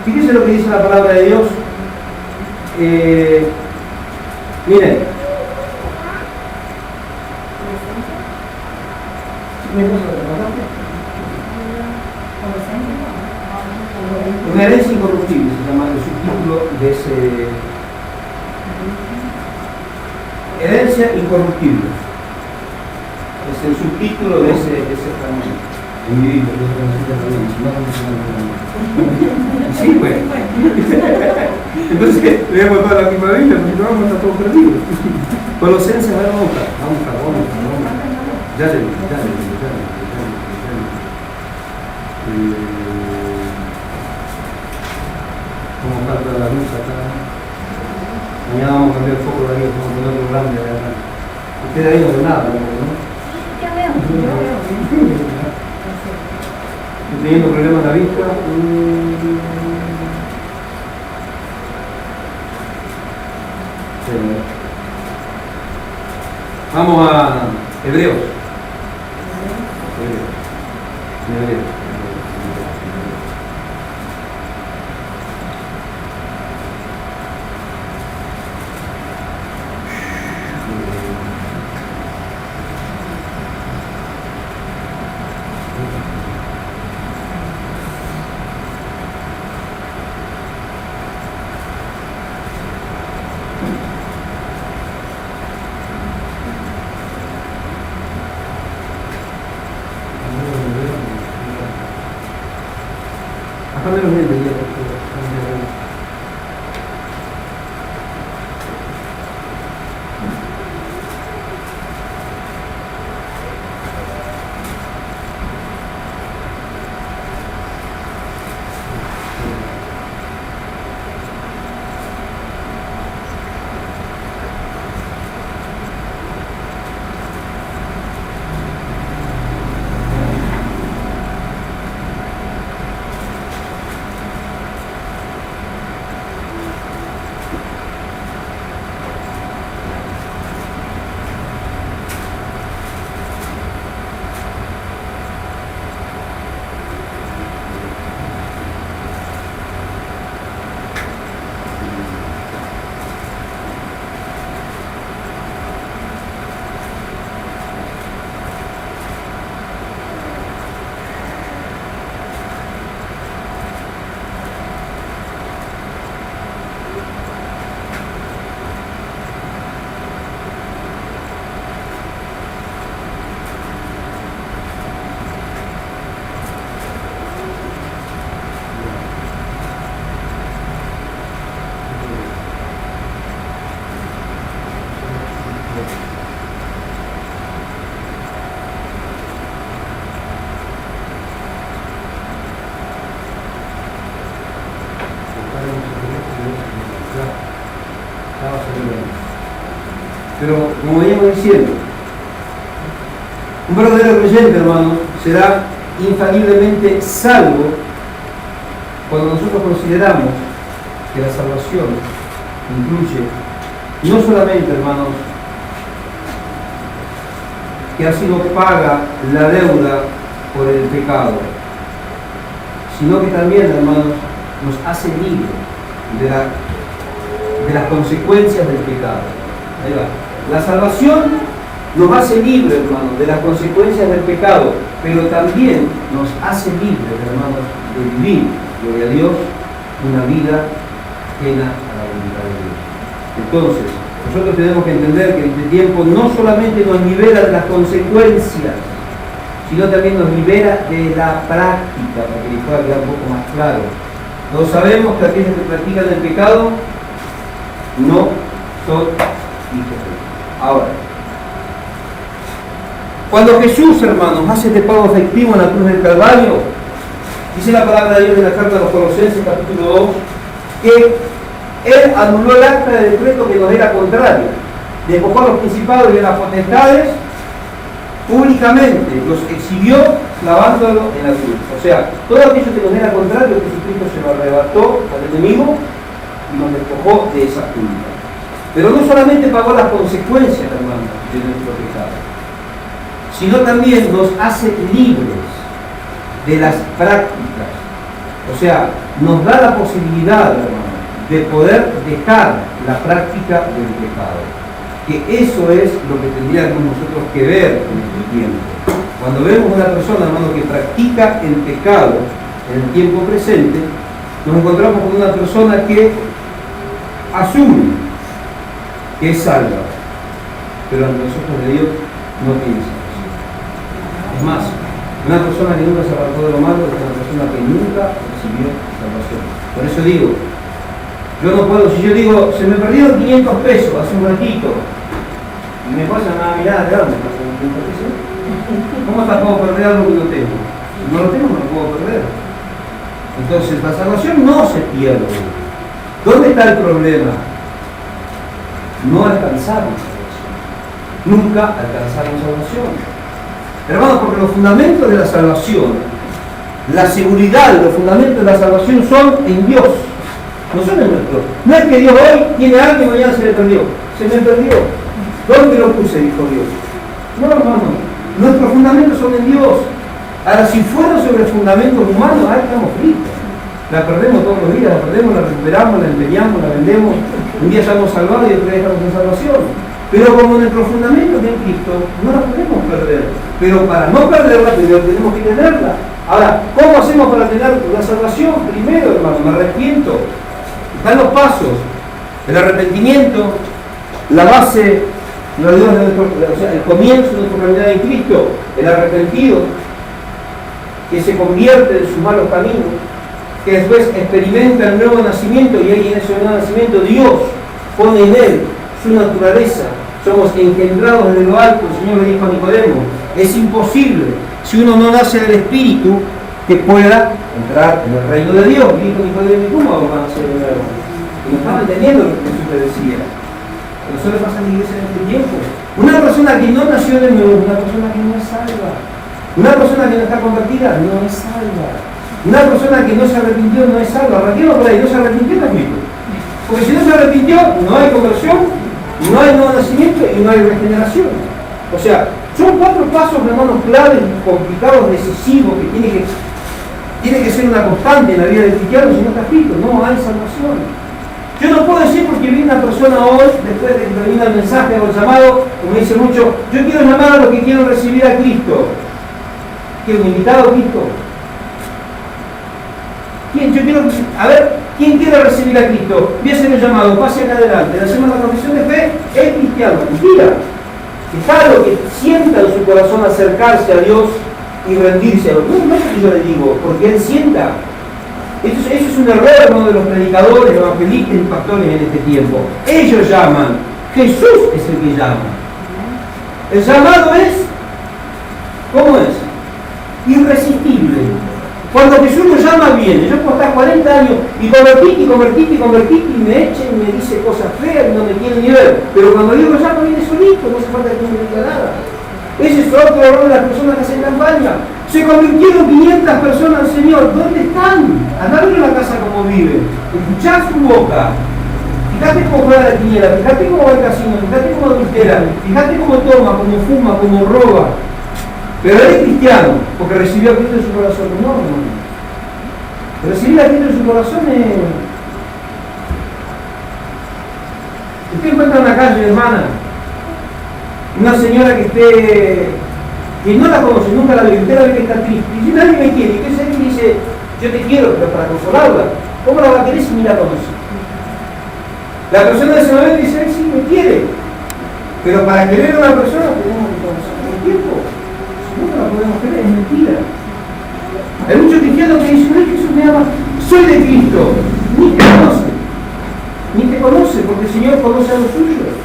Speaker 1: Fíjense lo que dice la palabra de Dios. Miren, una herencia incorruptible se llama el subtítulo de ese. Herencia incorruptible es el subtítulo de ese fragmento. En mi libro, sí, pues. Entonces, leemos toda la misma Biblia, porque no vamos a estar todos perdidos. Colosenses, vamos a buscar. Ya le. Como falta la luz acá. Mañana vamos a cambiar el foco de ahí, vamos a poner otro grande de acá. Ustedes ahí no ven nada, ¿no?
Speaker 3: Ya veo.
Speaker 1: Estoy teniendo problemas en la vista. Vamos a Hebreos. Hebreos. Acá menos bien de día. Pero, como veníamos diciendo, un verdadero creyente, hermano, será infaliblemente salvo cuando nosotros consideramos que la salvación incluye no solamente, hermanos, que ha sido paga la deuda por el pecado, sino que también, hermanos, nos hace libres de las consecuencias del pecado. Ahí va. La salvación nos hace libres, hermanos, de las consecuencias del pecado, pero también nos hace libres, hermanos, de vivir, gloria a Dios, una vida ajena a la voluntad de Dios. Entonces, nosotros tenemos que entender que este tiempo no solamente nos libera de las consecuencias, sino también nos libera de la práctica, para que les pueda quedar un poco más claro. Todos sabemos que aquellos que practican el pecado no son hijos de Dios. Ahora, cuando Jesús, hermanos, hace este pago efectivo en la cruz del Calvario, dice la palabra de Dios en la carta de los Colosenses, capítulo 2, que Él anuló el acta de decreto que nos era contrario, despojó a los principados y a las potestades, públicamente los exhibió clavándolo en la cruz. O sea, todo aquello que nos era contrario, Jesucristo se lo arrebató al enemigo y nos despojó de esa culpa. Pero no solamente pagó las consecuencias, hermanos, de nuestro pecado, sino también nos hace libres de las prácticas. O sea, nos da la posibilidad, hermanos, de poder dejar la práctica del pecado. Que eso es lo que tendríamos nosotros que ver en este tiempo. Cuando vemos a una persona, hermano, que practica el pecado en el tiempo presente, nos encontramos con una persona que asume que es salva, pero ante los ojos de Dios no tiene salvación. Es más, una persona que nunca se apartó de lo malo es una persona que nunca recibió salvación. Por eso digo, yo no puedo, si yo digo, se me perdieron 500 pesos hace un ratito, y me pasan a mirar, ¿de dónde pasan 500 pesos? ¿Cómo hasta puedo perder algo que no tengo? no lo tengo, no lo puedo perder. Entonces la salvación no se pierde. ¿Dónde está el problema? No alcanzamos salvación. Nunca alcanzamos salvación. Hermanos, porque los fundamentos de la salvación, la seguridad, los fundamentos de la salvación son en Dios, no son en nuestro. No es que Dios hoy tiene algo y mañana se le perdió. Se me perdió. ¿Dónde lo puse? Dijo Dios. No, hermano. Nuestros fundamentos son en Dios. Ahora, si fueron sobre fundamentos humanos, ahí estamos fritos. La perdemos todos los días, la perdemos, la recuperamos, la empeñamos, la vendemos. Un día estamos salvados y otro día estamos en salvación. Pero como nuestros fundamentos en Cristo, no la podemos perder. Pero para no perderla, primero tenemos que tenerla. Ahora, ¿cómo hacemos para tener la salvación? Primero, hermano, me arrepiento. Están los pasos. El arrepentimiento, la base, o sea, el comienzo de nuestra realidad en Cristo, el arrepentido, que se convierte en sus malos caminos, que después experimenta el nuevo nacimiento, y ahí en ese nuevo nacimiento Dios pone en él su naturaleza. Somos engendrados desde lo alto. El Señor le dijo a Nicodemo, es imposible, si uno no nace del Espíritu, que pueda entrar en el reino de Dios. Y dijo Nicodemo, ¿cómo van a ser de nuevo? Y no estaba entendiendo lo que Jesús le decía. Pero eso le pasa en la iglesia en este tiempo. Una persona que no nació de nuevo, una persona que no es salva. Una persona que no está convertida, no es salva. Una persona que no se arrepintió, no es salva. Arranquemos por ahí, no se arrepintió, no es Cristo. Porque si no se arrepintió, no hay conversión, no hay nuevo nacimiento y no hay regeneración. O sea, son 4 pasos, hermanos, claves, complicados, decisivos, que tiene que ser una constante en la vida del cristiano. Si no está escrito, no hay salvación. Yo no puedo decir porque viene una persona hoy, después de que termina el mensaje o el llamado, como dice mucho, yo quiero llamar a los que quieren recibir a Cristo. ¿Quién? ¿Un invitado a Cristo? ¿Quién? Yo quiero, a ver, ¿quién quiere recibir a Cristo? Voy a hacer el llamado, pase acá adelante. Le hacemos la confesión de fe, es cristiano. Mentira. Está lo que sienta en su corazón acercarse a Dios y rendirse a Dios. No es lo que yo le digo, porque Él sienta. Eso es un error, hermano, de los predicadores, evangelistas y pastores en este tiempo. Ellos llaman. Jesús es el que llama. El llamado es, ¿cómo es? Irresistible. Cuando Jesús lo llama, viene. Yo puedo estar 40 años y convertí y me echen y me dice cosas feas y no me quieren ni ver. Pero cuando Dios lo llama, viene solito, no hace falta que me diga nada. Ese es otro error de las personas que hacen campaña. Se convirtieron 500 personas al Señor. ¿Dónde están? Andá a ver la casa como viven. Escuchá su boca. Fíjate cómo juega la quiniela, fíjate cómo va al casino, fíjate cómo adultera, fíjate cómo toma, cómo fuma, cómo roba. Pero él es cristiano, porque recibió a Cristo en su corazón. No, hermano. Recibir a Cristo en su corazón es... Usted encuentra en la calle, hermana, una señora que no la conoce, nunca la ve, usted la ve que está triste, y si nadie me quiere, y usted se dice, yo te quiero, pero para consolarla, ¿cómo la va a querer si ni la conoce? La persona de ese momento dice, sí, me quiere, pero para querer a una persona tenemos que conocer el tiempo. Nunca la podemos creer, es mentira. Hay muchos cristianos que dicen, no, Jesús me ama, soy de Cristo. Ni te conoce, porque el Señor conoce a los suyos.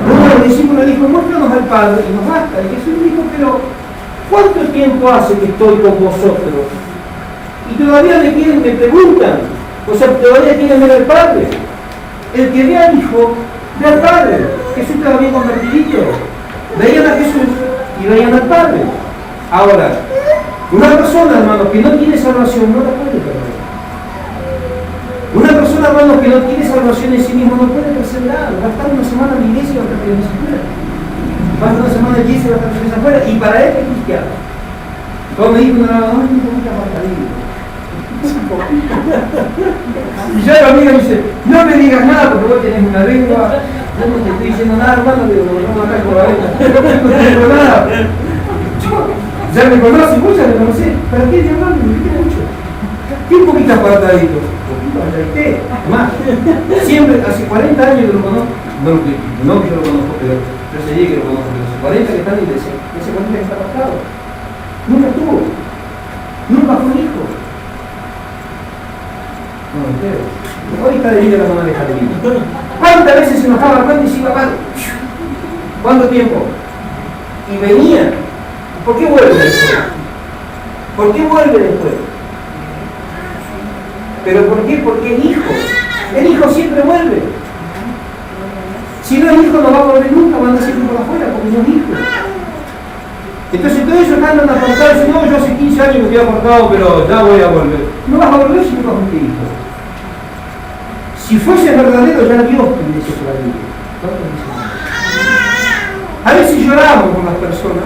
Speaker 1: Uno de los discípulos dijo, muéstranos al Padre, y nos basta. Y Jesús dijo, pero ¿cuánto tiempo hace que estoy con vosotros? Y todavía me preguntan, o sea, todavía quieren ver al Padre. El que ve al Hijo, ve al Padre. Jesús estaba bien convertidito. Veían a Jesús y veían al Padre. Ahora, una persona, hermanos, que no tiene salvación, no la puede perder. Una persona, hermanos, que no tiene salvación en sí mismo, no puede perseverar. Va a estar una semana en la iglesia y va a estar feliz afuera. Va a estar una semana en la iglesia y va a estar feliz afuera. Y para él es cristiano. Como me dijo una vez, un poquito apartadito. Y yo la amiga me dice, no me digas nada porque vos tenés una lengua. Yo no te estoy diciendo nada, hermano, que lo vamos a matar por la venta. No te digo nada. Ya me conoces, vos ya me conocés. ¿Para qué, hermano? Me dijiste mucho. ¿Qué un poquito apartadito? Un poquito apartadito. Más. Siempre, hace 40 años que lo conozco. No que yo lo conozco, pero yo sé que lo conozco. Pero hace 40 que está en la iglesia. Ese 40 que está apartado. Nunca tuvo. Nunca fue un hijo. No, entero. Hoy está de vida la mamá de Jardín. ¿Cuántas veces se enojaba cuando se iba mal? ¿Cuánto tiempo? Y venía. ¿Por qué vuelve? ¿Por qué vuelve después? ¿Pero por qué? Porque es hijo. El hijo siempre vuelve. Si no es hijo no va a volver nunca, va a andar siempre por afuera, porque no es hijo. Entonces todos ellos andan apartados y dicen, no, yo hace 15 años me estoy apartado, pero ya voy a volver. No vas a volver si no fuiste hijo. Si fuese verdadero, ya Dios te dice por la Biblia. A veces lloramos por las personas,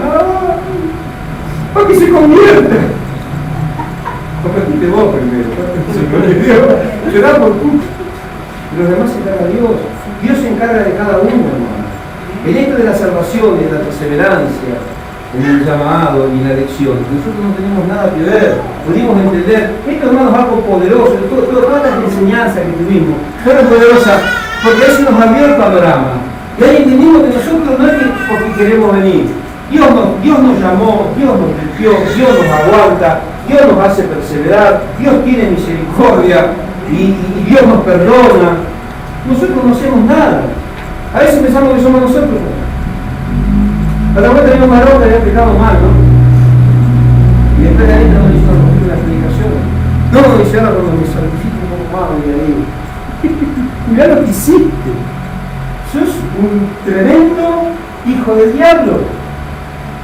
Speaker 1: para que se conviertan. Convertite vos primero, llorar por tú. Los demás se encarga Dios. Dios se encarga de cada uno, hermano. En esto de la salvación, de la perseverancia, en el llamado y la elección, nosotros no tenemos nada que ver. Pudimos entender, esto, hermano, es algo poderoso. Todas las enseñanzas que tuvimos fueron poderosas porque eso nos abrió el panorama. Y ahí entendimos que nosotros no es que porque queremos venir. Dios nos llamó, Dios nos limpió, Dios nos aguanta, Dios nos hace perseverar, Dios tiene misericordia y Dios nos perdona. Nosotros no hacemos nada. A veces pensamos que somos nosotros. A la vuelta había un varón que había pecado mal, ¿no? Y después de ahí nos hizo una predicación. No, dice, ahora cuando me santifico un poco más, y ahí. Mirá lo que hiciste. Sos un tremendo hijo del diablo.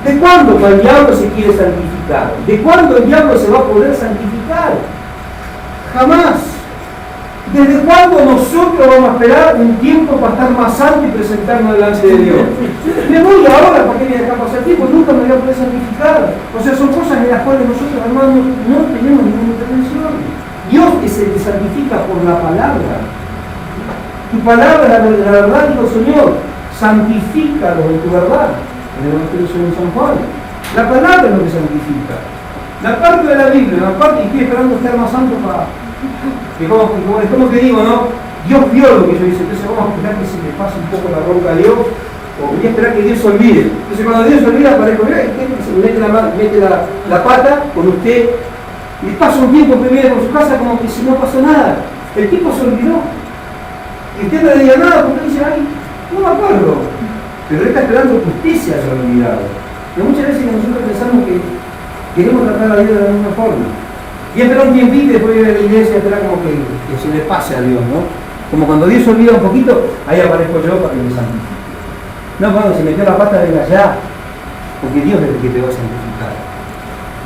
Speaker 1: ¿De cuándo el diablo se quiere santificar? ¿De cuándo el diablo se va a poder santificar? Jamás. ¿Desde cuándo nosotros vamos a esperar un tiempo para estar más santo y presentarnos delante de Dios? Me voy ahora, ¿para qué me dejar pasar tiempo? Nunca me voy a poder santificar. O sea, son cosas en las cuales nosotros, hermanos, no tenemos ninguna intervención. Dios es el que santifica por la palabra. Tu palabra es la verdad, dijo el Señor. Santifícalos en tu verdad. En el Evangelio según San Juan. La palabra es lo que santifica. La parte de la Biblia, la parte, y estoy esperando estar más santo para... Es como que digo, ¿no? Dios vio lo que yo hice, entonces vamos a esperar que se le pase un poco la bronca a Dios, o voy a esperar que Dios se olvide. Entonces cuando Dios se olvida, aparezco, mira, hay gente que se mete la pata con usted, y pasa un tiempo que viene por su casa como que si no pasó nada. El tipo se olvidó. Y usted no le diga nada porque dice, ay, no me acuerdo. Pero él está esperando que usted se haya olvidado. Y muchas veces nosotros pensamos que queremos tratar la vida de la misma forma. Y esperar un tiempito y después ir a la iglesia y esperar como que se le pase a Dios, ¿no? Como cuando Dios se olvida un poquito, ahí aparezco yo para que me santifique. No, cuando se metió la pata, venga ya, porque Dios es el que te va a santificar.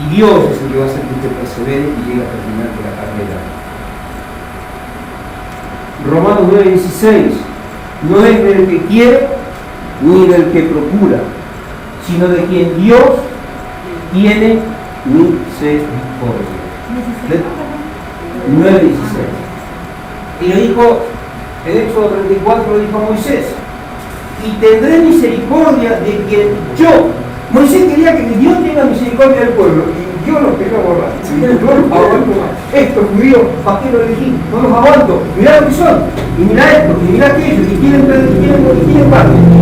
Speaker 1: Y Dios es el que va a hacer que te persevere y llegue a terminar la carrera. Romanos 9:16, no es del que quiere ni del que procura, sino de quien Dios tiene misericordia. 9:16. Y lo dijo, en Éxodo 34 lo dijo Moisés, y tendré misericordia de quien yo. Moisés quería que Dios tenga misericordia del pueblo, y Dios los quería borrar. No los aguanto más. Estos judíos, ¿para qué lo elegí? No los aguanto. Mirá lo que son, y mirá esto, y mirá aquello, y quieren parte, y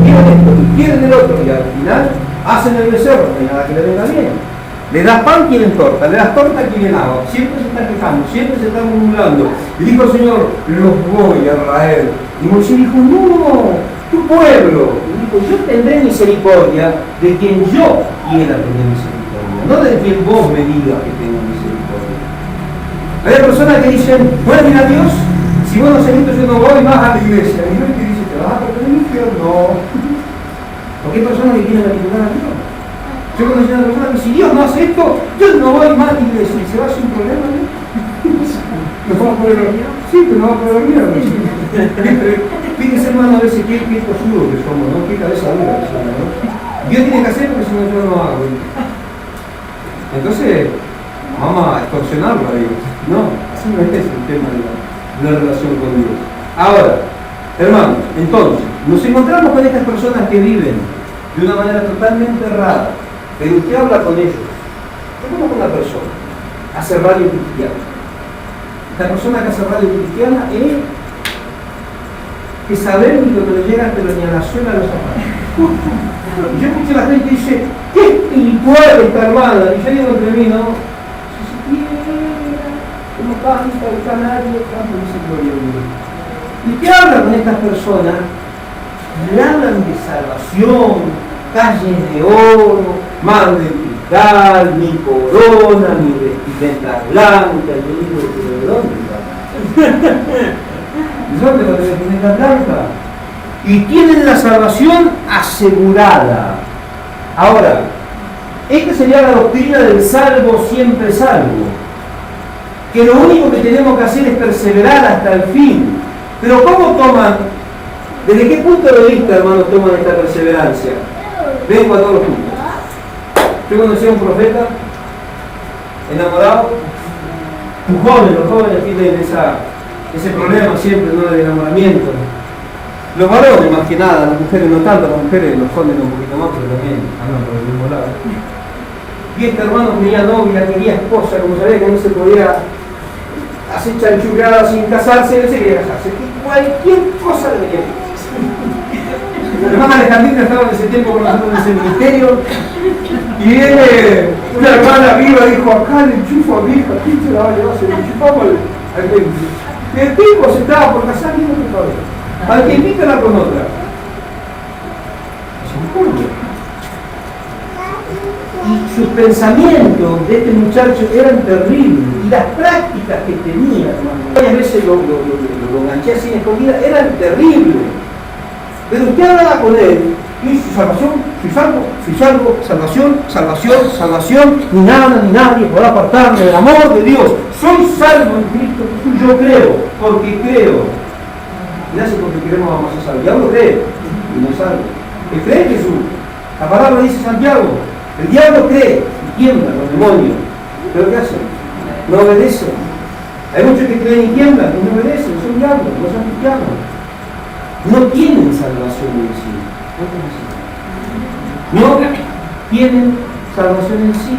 Speaker 1: quieren esto, y quieren el otro, y al final hacen el becerro, no hay nada que le venga bien. Le das pan, quieren torta, le das torta, quieren agua. Siempre se están quejando, siempre se están murmurando. Y dijo el Señor, los voy a raer. Y Moisés dijo, no, tu pueblo. Y dijo, yo tendré misericordia de quien yo quiera tener misericordia, no de quien vos me digas que tengo misericordia. Hay personas que dicen, bueno, mira Dios, si vos no haces esto, yo no voy más a la iglesia. Y Dios te dice, te vas a perder el infierno. No. Porque hay personas que quieren manipular a Dios. Yo conocí a una persona que si Dios no hace esto, yo no voy más a la iglesia. ¿Y se va sin problema? ¿No? ¿Nos vamos a poner a mí? Sí, pero no va a poner a mí. Fíjense, hermano, a veces qué cosudos que somos, ¿no? Qué cabeza dura que somos, ¿no? Dios tiene que hacer porque si no yo no hago. Entonces, vamos a extorsionarlo a Dios. No, así no es el tema de la relación con Dios. Ahora, hermanos, entonces, nos encontramos con estas personas que viven de una manera totalmente errada. Pero usted habla con ellos. Yo conozco una persona, hace radio cristiana. Esta persona que hace radio cristiana es que saber ni cuando le llega hasta la señalación a los zapatos. Y yo escucho a la gente y dice, ¿qué espiritual esta hermana? Y yo digo entre mí, ¿no? Si supiera, como canta el canario, canta dice gloria a Dios. Y que habla con estas personas, le hablan de salvación, calles de oro, mar de cristal, regal, ni corona, ni vestimenta blanca. Y yo digo, ¿pero de dónde va? ¿De dónde va la vestimenta blanca? Y tienen la salvación asegurada. Ahora, esta sería la doctrina del salvo siempre salvo. Que lo único que tenemos que hacer es perseverar hasta el fin. Pero ¿cómo toman? ¿Desde qué punto de vista, hermanos, toman esta perseverancia? Vengo a todos los puntos. Yo conocí a un profeta enamorado. Los jóvenes tienen ese problema siempre, ¿no?, del enamoramiento. Los varones más que nada, las mujeres no tanto, las mujeres los joden un poquito más, pero también andan por el mismo lado. Y este hermano tenía novia, quería esposa, como sabía que no se podía hacer chanchurrada sin casarse, no se quería casarse. Cualquier cosa le quería. La hermana Alejandrina estaba en ese tiempo con nosotros en ese ministerio y viene una hermana viva, dijo, acá le enchufo a mi hija, ¿quién se la va a llevar? Se le enchufamos al que. Y el tipo se estaba por casar y no se sabía. Al que invítala con otra. Y sus pensamientos de este muchacho eran terribles. Y las prácticas que tenía, hermano, varias veces lo enganché así en escondida, eran terribles. Pero usted hablaba con él, y su salvación, soy salvo, salvación, ni nada ni nadie podrá apartarme del amor de Dios. Soy salvo en Cristo Jesús, yo creo, porque creo. Gracias porque queremos vamos a ser salvos. El diablo cree y no es salvo. Él cree en Jesús. La palabra dice Santiago. El diablo cree y tiemblan los demonios. ¿Pero qué hacen? No obedecen. Hay muchos que creen y tiemblan y no obedecen. Son diablos, no son cristianos. No tienen salvación en sí. No tienen salvación en sí.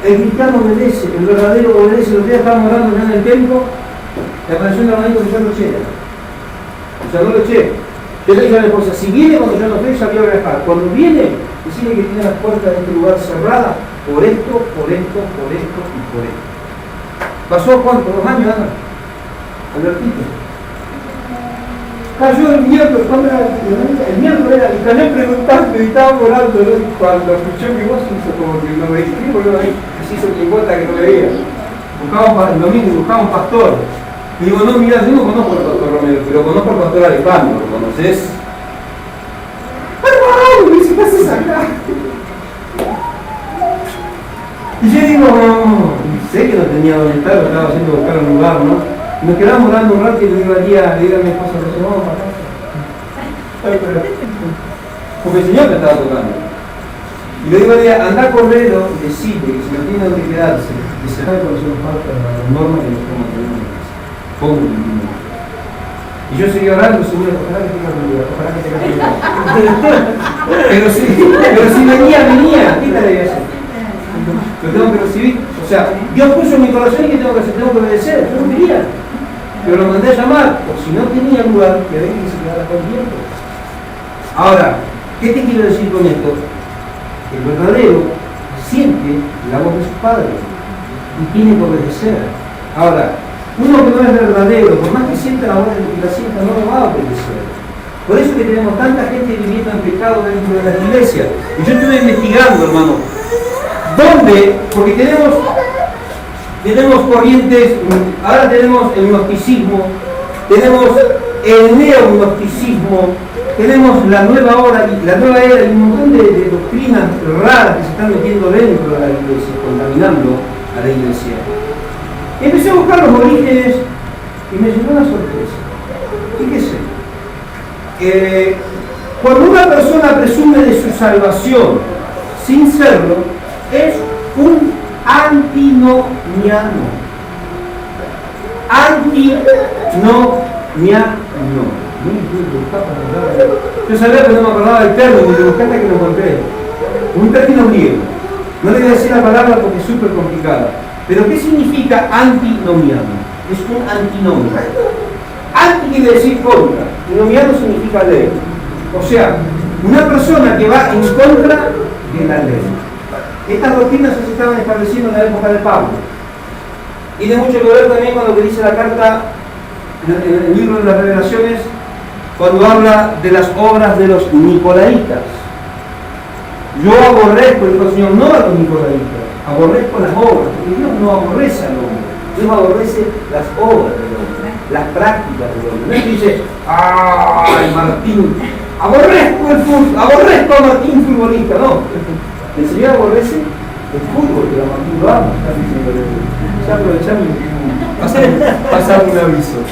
Speaker 1: El cristiano obedece, el verdadero obedece. Los días estábamos orando ya en el templo. Le apareció un hermanito que yo lo eché. O sea, no lo eché. Yo le dije a mi esposa, si viene cuando yo no estoy, ya voy a viajar. Cuando viene, decirle que tiene las puertas de este lugar cerradas por esto y por esto. ¿Pasó cuánto? 2 años, Ana? Albertito. Cayó el miércoles, ¿cuándo era? El miércoles era, y también preguntando, y estaba orando, ¿no? Cuando escuché mi voz, hizo como que no veía, así hizo que cuenta que no veía. El domingo buscaba un pastor. Y digo, no, mira, yo no conozco al pastor Romero, pero conozco al pastor Alejandro, ¿lo conoces? ¡Hermano! Me dice, ¿qué haces acá? Y yo digo, no, sé que no tenía dónde estar, lo estaba haciendo buscar un lugar, ¿no? Y nos quedamos orando un rato y le digo a mi esposa, vamos para casa. Porque el Señor me estaba tocando. Y le digo a ella, anda a correrlo y decirle que si no tiene donde quedarse, que se sabe cuáles son las faltas de las normas que nos podemos tener en la casa. Pongo el dinero. Y yo seguí orando, seguro, ojalá que tenga lugar, ojalá que tenga lugar. Pero si venía, ¿qué te debía hacer? Lo tengo que recibir. O sea, Dios puso en mi corazón y que tengo que hacer, tengo que obedecer. Yo no quería. Pero lo mandé a llamar, o si no tenía lugar, que venga y se quedara con tiempo. Ahora, ¿qué te quiero decir con esto? El verdadero siente la voz de su padre y tiene que obedecer. Ahora, uno que no es verdadero, por más que sienta la voz de que la sienta, no lo va a obedecer. Por eso que tenemos tanta gente viviendo en pecado dentro de las iglesias. Y yo estuve investigando, hermano, ¿dónde? Porque tenemos corrientes, ahora tenemos el gnosticismo, tenemos el neognosticismo, tenemos la nueva era y un montón de doctrinas raras que se están metiendo dentro de la iglesia, contaminando a la iglesia. Empecé a buscar los orígenes y me llegó una sorpresa. Fíjese, cuando una persona presume de su salvación sin serlo, es un antinomiano. Yo sabía que no me acordaba del término, y lo busqué hasta que lo encontré. Un término griego. No le voy a decir la palabra porque es súper complicada. Pero ¿qué significa antinomiano? Es un antinomio. Anti quiere decir contra, y nomiano significa ley. O sea, una persona que va en contra de la ley. Estas doctrinas se estaban estableciendo en la época de Pablo. Tiene mucho que ver también con lo que dice la carta, en el libro de las Revelaciones, cuando habla de las obras de los nicolaitas. Yo aborrezco, dijo el Señor, no a los nicolaitas, aborrezco las obras, porque Dios no aborrece al hombre, Dios aborrece las obras del hombre, las prácticas del hombre. No es que dice, ¡ay, Martín! Aborrezco el fútbol, aborrezco a Martín futbolista, no. El Señor aborrece el fútbol, pero a Martín lo ama, está diciendo. Ya aprovechamos y pasar un aviso.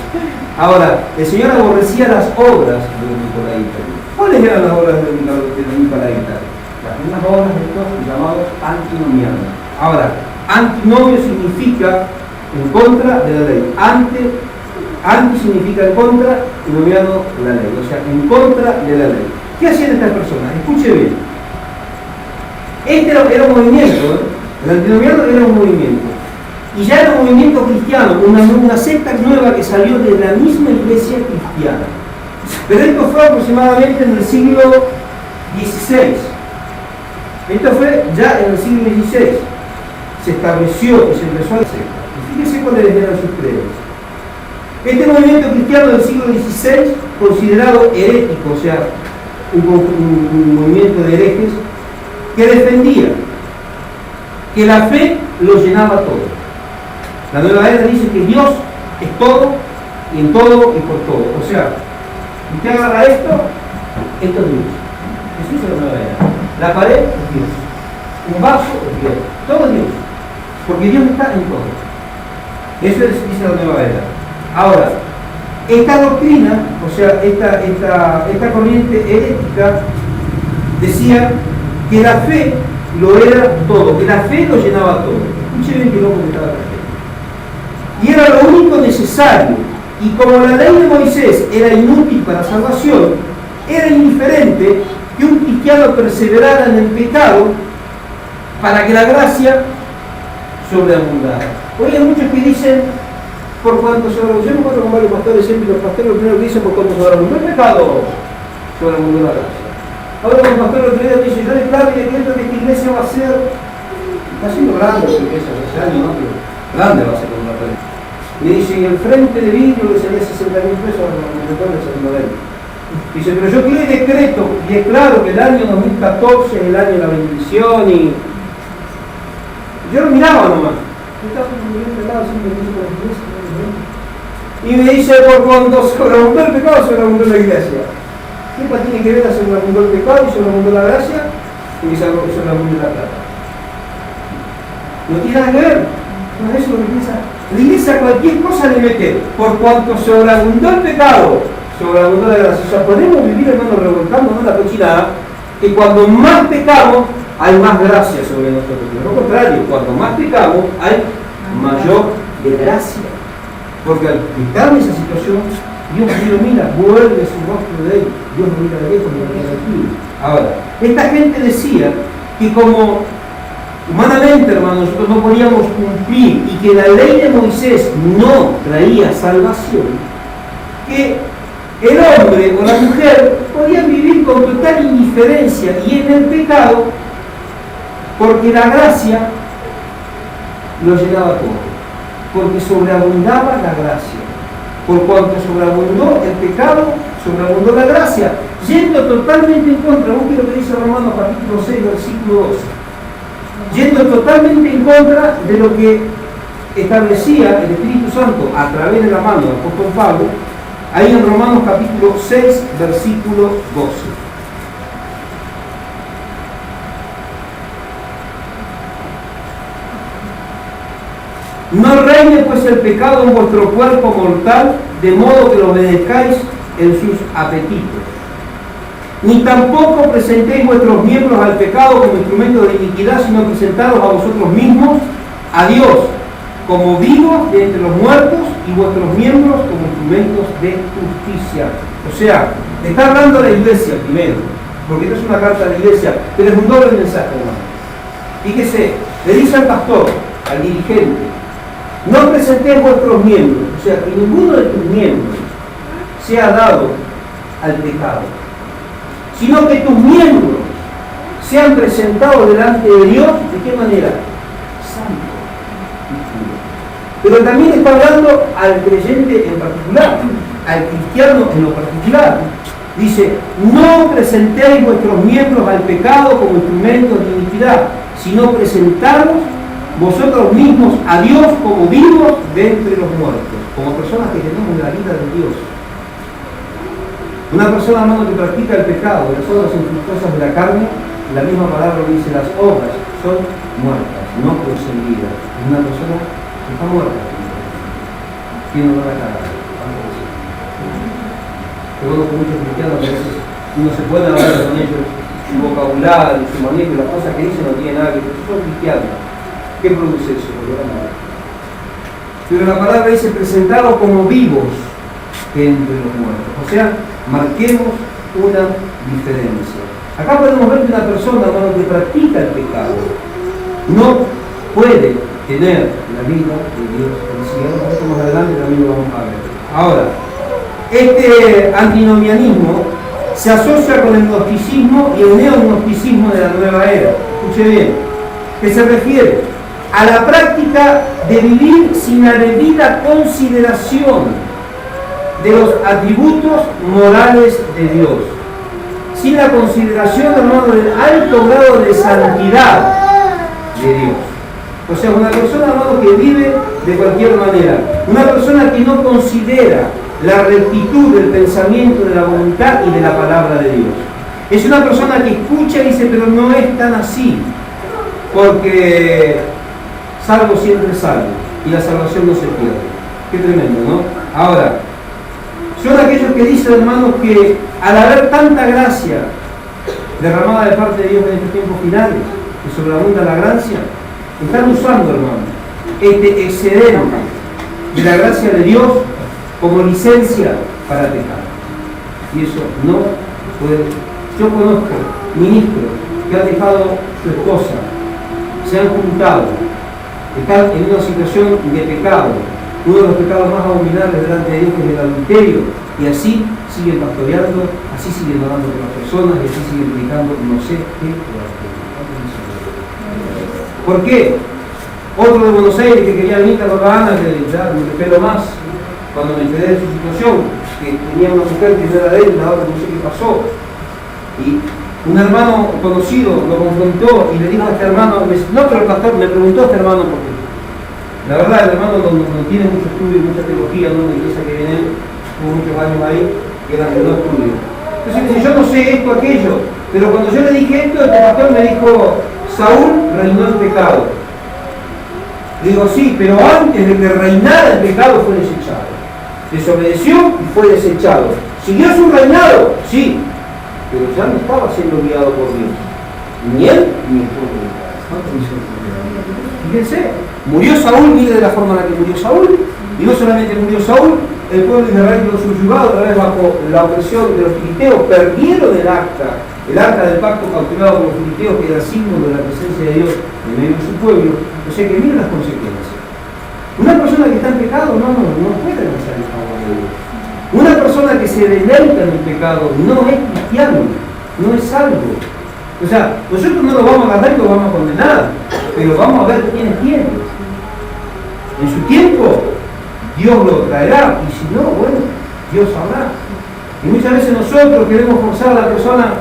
Speaker 1: Ahora, el Señor aborrecía las obras de los nicolaitas. ¿Cuáles eran las obras de los nicolaitas? Las mismas obras de estos llamados antinomianos. Ahora, antinomio significa en contra de la ley. Anti significa en contra y nomiano la ley. O sea, en contra de la ley. ¿Qué hacían estas personas? Escuche bien. Este era un movimiento, el antinomiano era un movimiento. Y ya era un movimiento cristiano, una secta nueva que salió de la misma iglesia cristiana. Pero esto fue aproximadamente en el siglo XVI. Esto fue ya en el siglo XVI. Se estableció y se empezó a hacer. Y fíjese cuáles eran sus credos. Este movimiento cristiano del siglo XVI, considerado herético, o sea, un movimiento de herejes, que defendía que la fe lo llenaba todo. La Nueva Era dice que Dios es todo, y en todo y por todo. O sea, usted agarra esto es Dios. Eso es la Nueva Era. La pared es Dios. Un vaso es Dios. Todo es Dios. Porque Dios está en todo. Eso dice la Nueva Era. Ahora, esta doctrina, o sea, esta corriente herética, decía que la fe lo era todo, que la fe lo llenaba todo. Escuche bien que loco que estaba la fe. Y era lo único necesario. Y como la ley de Moisés era inútil para salvación, era indiferente que un cristiano perseverara en el pecado para que la gracia sobreabundara. Hoy hay muchos que dicen, por cuanto sobreabundó, yo me encuentro con varios pastores siempre, los pastores lo primero que dicen, por cuanto sobreabundó el pecado, sobreabundó la gracia. Ahora el pastor el otro día dice, yo declaro y decreto que esta iglesia va a ser, está siendo grande esta iglesia, hace años, ¿no? Pero grande va a ser como una red. Y dice, y el frente de vidrio que salía 60.000 pesos, el retorno es el 90. Dice, pero yo quiero decreto y declaro que el año 2014 es el año de la bendición y yo lo miraba nomás. Y me dice, por cuando sobreabundó el pecado, sobreabundó la iglesia. ¿Qué tiene que ver a sobreabundó el pecado y sobreabundó la gracia? Y sobreabundó la plata. No tiene nada que ver. No es eso lo que piensa. La iglesia cualquier cosa le mete. Por cuanto sobreabundó el pecado, sobreabundó la gracia. O sea, podemos vivir, hermano, revolcándonos la cochinada, que cuando más pecamos, hay más gracia sobre nosotros. Pero lo contrario, cuando más pecamos, hay mayor gracia. Porque al estar en esa situación, Dios lo mira, vuelve su rostro de él. Dios lo mira de lejos y lo mira de aquí. Ahora, esta gente decía que como humanamente, hermano, nosotros no podíamos cumplir y que la ley de Moisés no traía salvación, que el hombre o la mujer podían vivir con total indiferencia y en el pecado, porque la gracia lo llenaba todo, porque sobreabundaba la gracia. Por cuanto sobreabundó el pecado, sobreabundó la gracia, yendo totalmente en contra, busque lo que dice Romanos capítulo 6, versículo 12, yendo totalmente en contra de lo que establecía el Espíritu Santo a través de la mano del apóstol Pablo, ahí en Romanos capítulo 6, versículo 12. No reine pues el pecado en vuestro cuerpo mortal, de modo que lo obedezcáis en sus apetitos. Ni tampoco presentéis vuestros miembros al pecado como instrumentos de iniquidad, sino presentaros a vosotros mismos a Dios como vivos de entre los muertos y vuestros miembros como instrumentos de justicia. O sea, está hablando a la iglesia primero, porque esta es una carta a la iglesia, pero es un doble mensaje, hermano. Fíjese, le dice al pastor, al dirigente, no presentéis vuestros miembros, o sea, que ninguno de tus miembros sea dado al pecado, sino que tus miembros sean presentados delante de Dios, ¿de qué manera? Santo y puro. Pero también está hablando al creyente en particular, al cristiano en lo particular. Dice, no presentéis vuestros miembros al pecado como instrumentos de iniquidad, sino presentaros vosotros mismos a Dios como vivos de entre los muertos, como personas que tenemos la vida de Dios. Una persona, hermano, que practica el pecado, las obras infructuosas de la carne, la misma palabra dice, las obras son muertas, no producen vida. Es una persona que está muerta. Tiene olor a cara. Yo conozco muchos cristianos que a veces uno se puede hablar con ellos, su vocabulario, su manera, y las cosas que dicen no tienen nada que ver. Son cristianos. ¿Qué produce eso? Pero la palabra dice presentados como vivos entre los muertos. O sea, marquemos una diferencia. Acá podemos ver que una persona, hermano, que practica el pecado no puede tener la vida de Dios. Si vamos más adelante también lo vamos a ver. Ahora, este antinomianismo se asocia con el gnosticismo y el neognosticismo de la nueva era. Escuche bien, que se refiere a la práctica de vivir sin la debida consideración de los atributos morales de Dios, sin la consideración, hermano, del alto grado de santidad de Dios. O sea, una persona, hermano, que vive de cualquier manera, una persona que no considera la rectitud del pensamiento, de la voluntad y de la palabra de Dios. Es una persona que escucha y dice, pero no es tan así, porque salvo siempre salvo, y la salvación no se pierde. Qué tremendo, ¿no? Ahora, son aquellos que dicen, hermanos, que al haber tanta gracia derramada de parte de Dios en estos tiempos finales, que sobreabunda la gracia, están usando, hermano, este excedente de la gracia de Dios como licencia para pecar. Y eso no puede. Yo conozco ministros que han dejado su esposa, se han juntado, están en una situación de pecado, uno de los pecados más abominables delante de Dios, que es el adulterio, y así siguen pastoreando, así siguen orando por las personas, y así siguen predicando no sé qué. ¿Por qué? Otro de Buenos Aires que quería venir a Copacabana, que ya me repelo más, cuando me enteré de su situación, que tenía una mujer que no era de él, ahora no sé qué pasó, y un hermano conocido lo confrontó y le dijo a este hermano, no, pero el pastor me preguntó a este hermano, porque la verdad el hermano no tiene mucho estudio, mucha teología, no la iglesia que viene, tuvo muchos años ahí, que era de no estudio. Entonces dice, yo no sé esto, aquello, pero cuando yo le dije esto, este pastor me dijo, Saúl reinó en pecado. Le digo, sí, pero antes de que reinara el pecado fue desechado. Desobedeció y fue desechado. ¿Siguió su reinado? Sí, pero ya no estaba siendo guiado por Dios. Ni él ni el pueblo de Dios. Fíjense, murió Saúl, mire de la forma en la que murió Saúl, y no solamente murió Saúl, el pueblo de Israel quedó subyugado otra vez bajo la opresión de los filisteos, perdieron el arca del pacto cautivado por los filisteos, que era símbolo de la presencia de Dios en medio de su pueblo. O sea que miren las consecuencias. Una persona que está en pecado no puede alcanzar el favor de Dios. Una persona que se deleita en el pecado no es cristiano, no es salvo. O sea, nosotros no lo vamos a agarrar y lo vamos a condenar, pero vamos a ver quién es quién. En su tiempo, Dios lo traerá, y si no, bueno, Dios sabrá. Y muchas veces nosotros queremos forzar a la persona.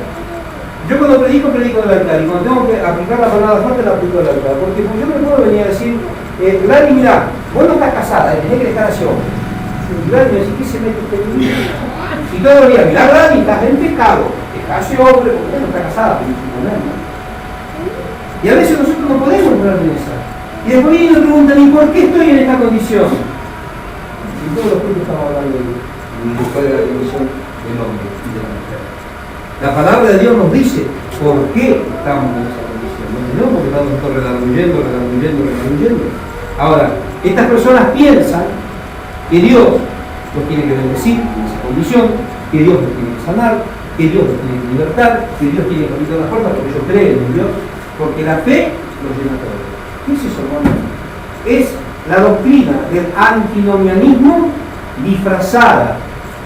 Speaker 1: Yo cuando predico del altar, y cuando tengo que aplicar la palabra fuerte, la aplico del altar. Porque yo me puedo venir a decir, Gladys, mira, vos no estás casada, tenés que dejar así. Y Gladys me dice, ¿qué se mete usted en mí? Y todos los días, mirá, Gladys, estás en pecado. Dejase hombre, porque no está casada, pero sin problema. Y a veces nosotros no podemos entrar en esa. Y después vienen y nos preguntan, ¿y por qué estoy en esta condición? Y todos los puntos estamos hablando después de la condición del hombre y de la mujer. La palabra de Dios nos dice por qué estamos en esa condición. No porque estamos redarguyendo. Ahora, estas personas piensan que Dios los tiene que bendecir en esa condición, que Dios los tiene que sanar, que Dios los tiene que libertar, que Dios tiene que abrir las puertas, porque ellos creen en Dios, porque la fe los llena todo. ¿Qué es eso, hermano? Es la doctrina del antinomianismo disfrazada,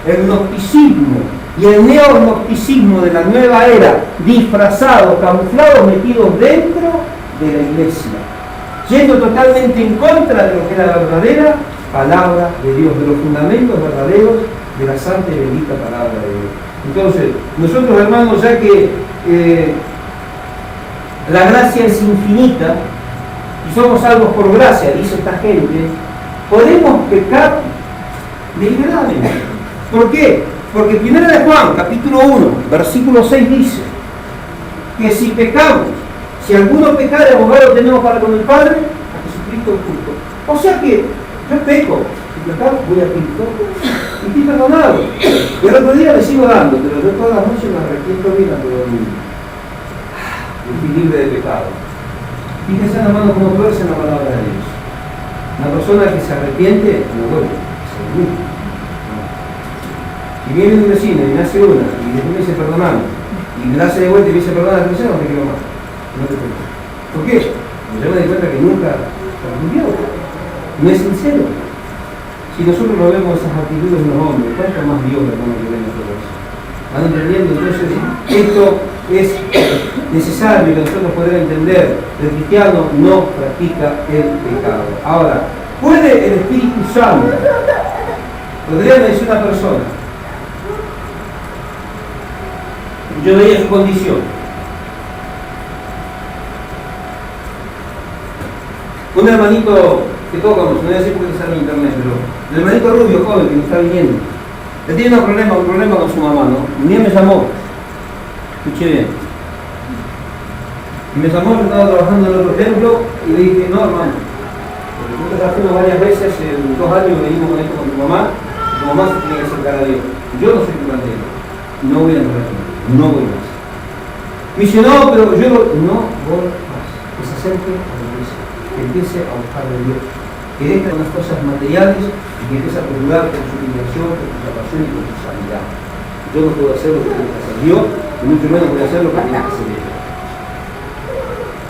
Speaker 1: el gnosticismo y el neognosticismo de la nueva era, disfrazados, camuflados, metidos dentro de la iglesia, yendo totalmente en contra de lo que era la verdadera palabra de Dios, de los fundamentos verdaderos de la santa y bendita palabra de Dios. Entonces, nosotros, hermanos, ya que la gracia es infinita y somos salvos por gracia, dice esta gente, podemos pecar deliberadamente. ¿Por qué? Porque 1 de Juan, capítulo 1, versículo 6 dice que si pecamos, si alguno pecare, abogado tenemos para con el Padre, a Jesucristo el justo. O sea que yo peco, si pecado, voy a Cristo y estoy perdonado. Y el otro día le sigo dando, pero yo todas las noches me arrepiento bien a dormir. Estoy libre de pecado. Fíjense, hermano, cómo tuerce la palabra de Dios. Una persona que se arrepiente no vuelve, se olvida. Si viene un vecino y me hace una y después me dice perdoname y me la hace de vuelta y me dice perdoname, no te quiero más, no te quiero. ¿Por qué? Porque yo me di cuenta que nunca se arrepintió, no es sincero. Si nosotros no vemos esas actitudes en los hombres, ¿cuánto más Dios, hermano, que ve nosotros? ¿Van entendiendo? Entonces, esto es necesario que nosotros podamos entender. El cristiano no practica el pecado. Ahora, ¿puede el Espíritu Santo? Podría decir una persona, yo veía su condición. Un hermanito que tocamos, no voy a decir porque está en internet, pero el hermanito rubio, joven, que me está viniendo, él tiene un problema con su mamá, ¿no? Un día me llamó, escuché bien, y me llamó, yo estaba trabajando en otro templo, y le dije, no, hermano, porque nosotros ya fuimos varias veces, en 2 años venimos con esto con tu mamá se tiene que acercar a Dios. Yo no soy tu plantero, no voy a entrar. No voy más. Me dice, no, pero yo no voy más. Que se acerque a la iglesia, que empiece a buscar de Dios, que deje unas cosas materiales y que empiece a procurar con su liberación, con su salvación y con su sanidad. Yo no puedo hacer lo que tiene que hacer Dios, y mucho menos voy a hacer lo que tiene que hacer ella.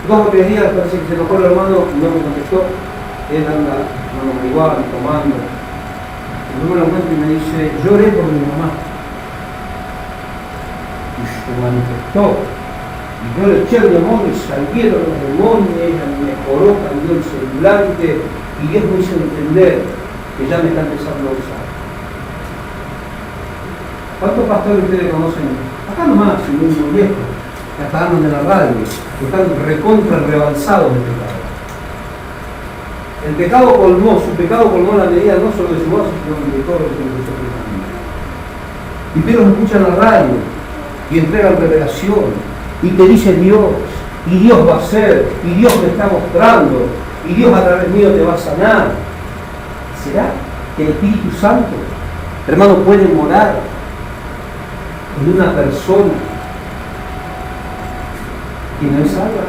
Speaker 1: 2 o 3 días parece que se enojó el hermano, no me contestó. Él anda marihuana, tomando. Yo me lo encuentro y me dice, lloré por mi mamá. Y se manifestó. Y yo le eché el demonio y salieron los demonios, ella mejoró, cambió el semblante y Dios me hizo entender que ya me está empezando a usar. ¿Cuántos pastores ustedes conocen? Acá nomás, si no es muy viejo, que hasta andan en la radio, que están recontra rebalsados de pecado. El pecado colmó, su pecado colmó la medida no solo de su voz, sino de todo lo que nosotros tenemos. Y pero escuchan la radio y entregan revelación y te dice Dios, y Dios va a hacer, y Dios me está mostrando, y Dios a través mío te va a sanar. ¿Será que el Espíritu Santo, hermano, puede morar en una persona que no es salva?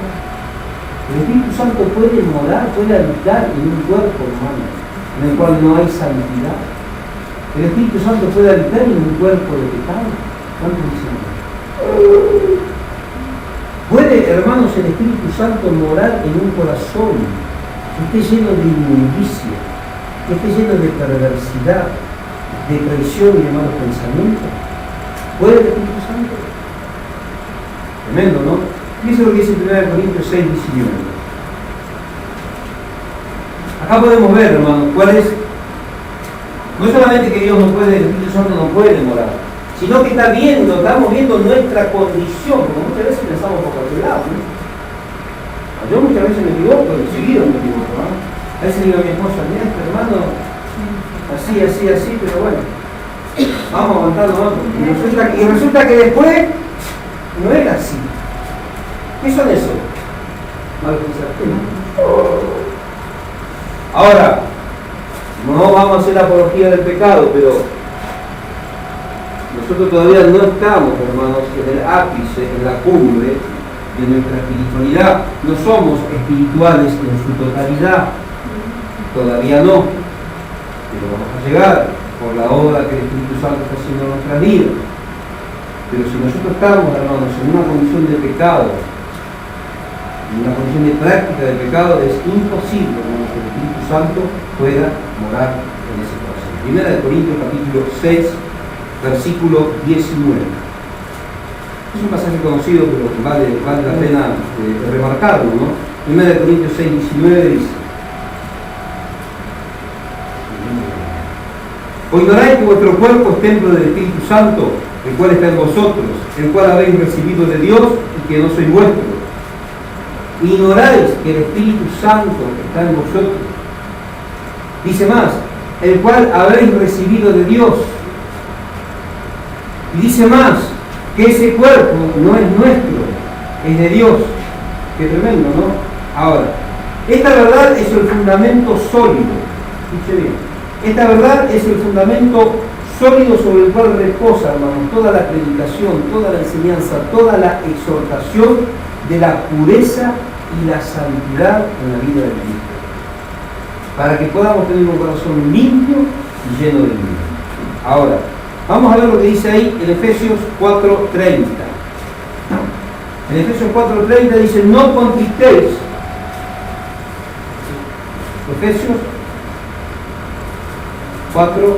Speaker 1: El Espíritu Santo puede morar, puede habitar en un cuerpo humano en el cual no hay santidad. El Espíritu Santo puede habitar en un cuerpo de pecado. ¿Cuántos dicen? ¿Puede, hermanos, el Espíritu Santo morar en un corazón que esté lleno de inmundicia, que esté lleno de perversidad, de traición y de malos pensamientos? ¿Puede el Espíritu Santo? Tremendo, ¿no? Y eso es lo que dice 1 Corintios 6, 19. Acá podemos ver, hermanos, cuál es. No solamente que Dios no puede, el Espíritu Santo no puede morar, sino que estamos viendo nuestra condición, porque muchas veces pensamos por otro lado, ¿no? Yo muchas veces me equivoco, seguido me equivoco, ¿no? A veces digo a mi esposa, mira, hermano, así, pero bueno, vamos aguantando, ¿no? Y resulta que después no era así. ¿Qué son eso? Mal pensamiento. Ahora, no vamos a hacer la apología del pecado, pero nosotros todavía no estamos, hermanos, en el ápice, en la cumbre de nuestra espiritualidad. No somos espirituales en su totalidad. Todavía no. Pero vamos a llegar por la obra que el Espíritu Santo está haciendo en nuestra vida. Pero si nosotros estamos, hermanos, en una condición de pecado, en una condición de práctica de pecado, es imposible, hermanos, que el Espíritu Santo pueda morar en ese corazón. 1 Corintios capítulo 6, versículo 19. Es un pasaje conocido, pero vale la pena remarcarlo, ¿no? 1 Corintios 6, 19 dice: ¿O ignoráis que vuestro cuerpo es templo del Espíritu Santo, el cual está en vosotros, el cual habéis recibido de Dios y que no sois vuestros? Ignoráis que el Espíritu Santo está en vosotros. Dice más, el cual habéis recibido de Dios. Y dice más, que ese cuerpo no es nuestro, es de Dios. Qué tremendo, ¿no? Ahora, esta verdad es el fundamento sólido. Escuche bien. Esta verdad es el fundamento sólido sobre el cual reposa, hermanos, toda la predicación, toda la enseñanza, toda la exhortación de la pureza y la santidad en la vida de Cristo, para que podamos tener un corazón limpio y lleno de vida. Ahora, vamos a ver lo que dice ahí en Efesios 4:30. En Efesios 4:30 dice, no contristéis. Efesios 4:30.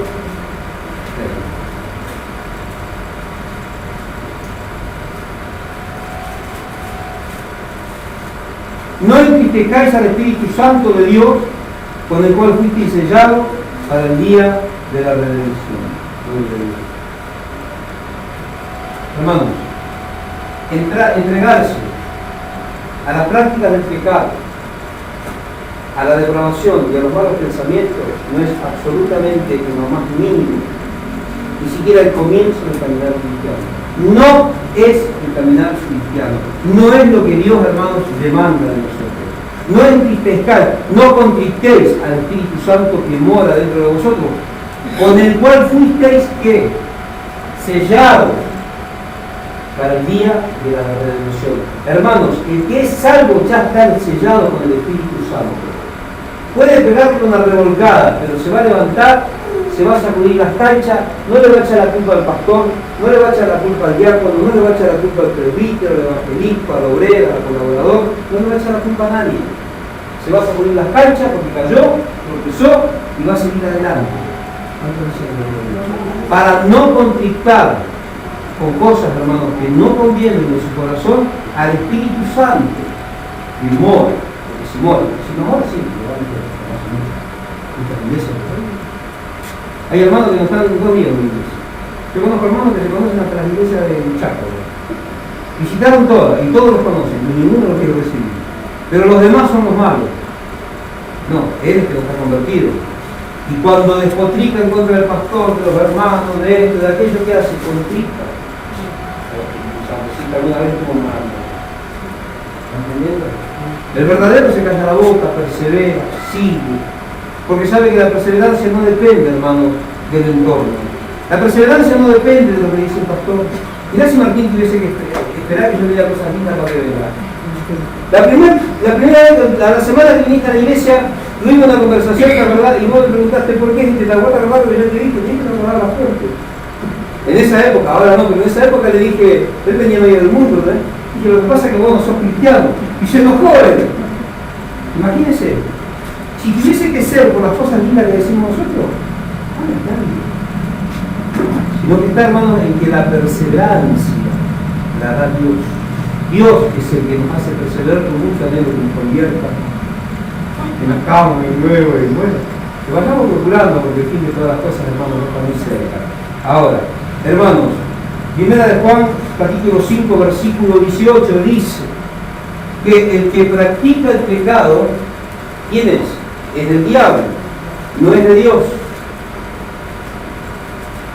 Speaker 1: No entristezcáis al Espíritu Santo de Dios, con el cual fuisteis sellados para el día de la redención. Hermanos, entregarse a la práctica del pecado, a la depravación y a los malos pensamientos no es absolutamente en lo más mínimo, ni siquiera el comienzo del caminar cristiano. No es el caminar cristiano, no es lo que Dios, hermanos, demanda de nosotros. No entristezcáis, no contristéis al Espíritu Santo que mora dentro de vosotros, con el cual fuisteis ¿qué? Sellados para el día de la redención. Hermanos, el que es salvo ya está sellado con el Espíritu Santo. Puede pegarle una revolcada, pero se va a levantar, se va a sacudir las canchas, no le va a echar la culpa al pastor, no le va a echar la culpa al diácono, no le va a echar la culpa al presbítero, al evangelista, al obrero, al colaborador, no le va a echar la culpa a nadie. Se va a sacudir las canchas porque cayó, tropezó y va a seguir adelante. Para no contristar con cosas, hermanos, que no convienen en su corazón al Espíritu Santo que mora. Porque si mora, si no mora, sí, hay hermanos que no están conmigo en la iglesia. Yo conozco hermanos que se conocen hasta la iglesia de Chaco. Visitaron todas y todos los conocen, y ninguno los quiere recibir. Pero los demás son los malos. No, él es que no está convertido. Y cuando despotrica en contra del pastor, de los hermanos, de esto, de aquello que hace, contrista. Si alguna vez tuvo mal. ¿Están entendiendo? El verdadero se calla la boca, persevera, sigue. Porque sabe que la perseverancia no depende, hermano, del entorno. La perseverancia no depende de lo que dice el pastor. Mirá si Martín tuviese que esperar que yo le diga cosas lindas para que venga. La primera vez, la semana que viniste a la iglesia, tuvimos una conversación, ¿te acordás? Y vos me preguntaste por qué, y te acuerdas, hermano, que yo te dije, tienes que acordar la fuerte. En esa época, ahora no, pero en esa época le dije, él venía medio del mundo, ¿eh? Dije, lo que pasa es que vos no sos cristiano. Y se enojó él. Imagínense. Si tuviese que ser por las cosas lindas que decimos nosotros, sino que está, hermano, en que la perseverancia la da Dios. Dios es el que nos hace perseverar con mucho anhelo que nos convierta en la cama y luego y bueno, que vayamos procurando porque el fin de todas las cosas, hermanos, no está muy cerca. Ahora, hermanos, Primera de Juan, capítulo 5, versículo 18, dice que el que practica el pecado, ¿quién es? Es del diablo, no es de Dios.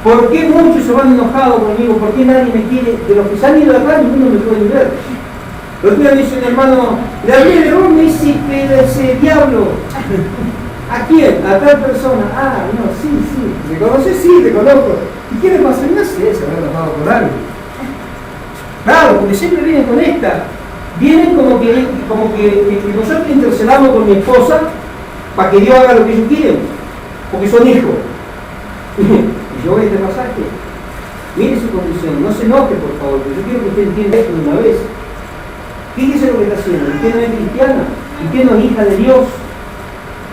Speaker 1: ¿Por qué muchos se van enojados conmigo? ¿Por qué nadie me quiere? De los que se han ido de acá, ninguno me puede ver. Los días me dice un hermano, Gabriel León me dice que ese diablo. ¿A quién? A tal persona. Ah, no, sí. ¿Me conoces? Sí, te conozco. ¿Y qué le pasa? No sé, se habrá enojado por algo. Claro, porque siempre vienen con esta. Vienen como que nosotros intercedamos con mi esposa para que Dios haga lo que ellos quieren, porque son hijos. Y yo voy a este pasaje. Mire su condición, no se enoje por favor, porque yo quiero que usted entienda esto de una vez. Fíjese lo que está haciendo. Usted no es cristiana, usted no es hija de Dios.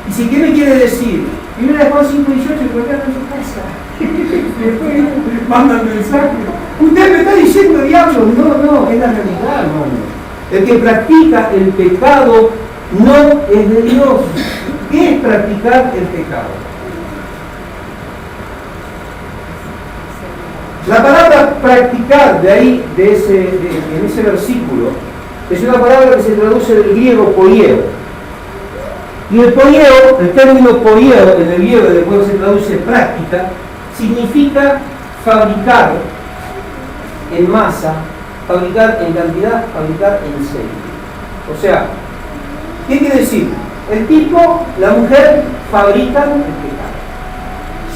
Speaker 1: Y si ¿qué me quiere decir? Primera de Juan 5:18, pero acá en su casa. Después mandan mensaje. Usted me está diciendo diablo. No, es la realidad, hermano. El que practica el pecado no es de Dios. ¿Qué es practicar el pecado? La palabra practicar de ahí, en ese versículo, es una palabra que se traduce del griego poieo. Y el poieo, el término poieo en el griego, después se traduce práctica, significa fabricar en masa, fabricar en cantidad, fabricar en serie. O sea, ¿qué quiere decir? El tipo, la mujer fabrican el pecado.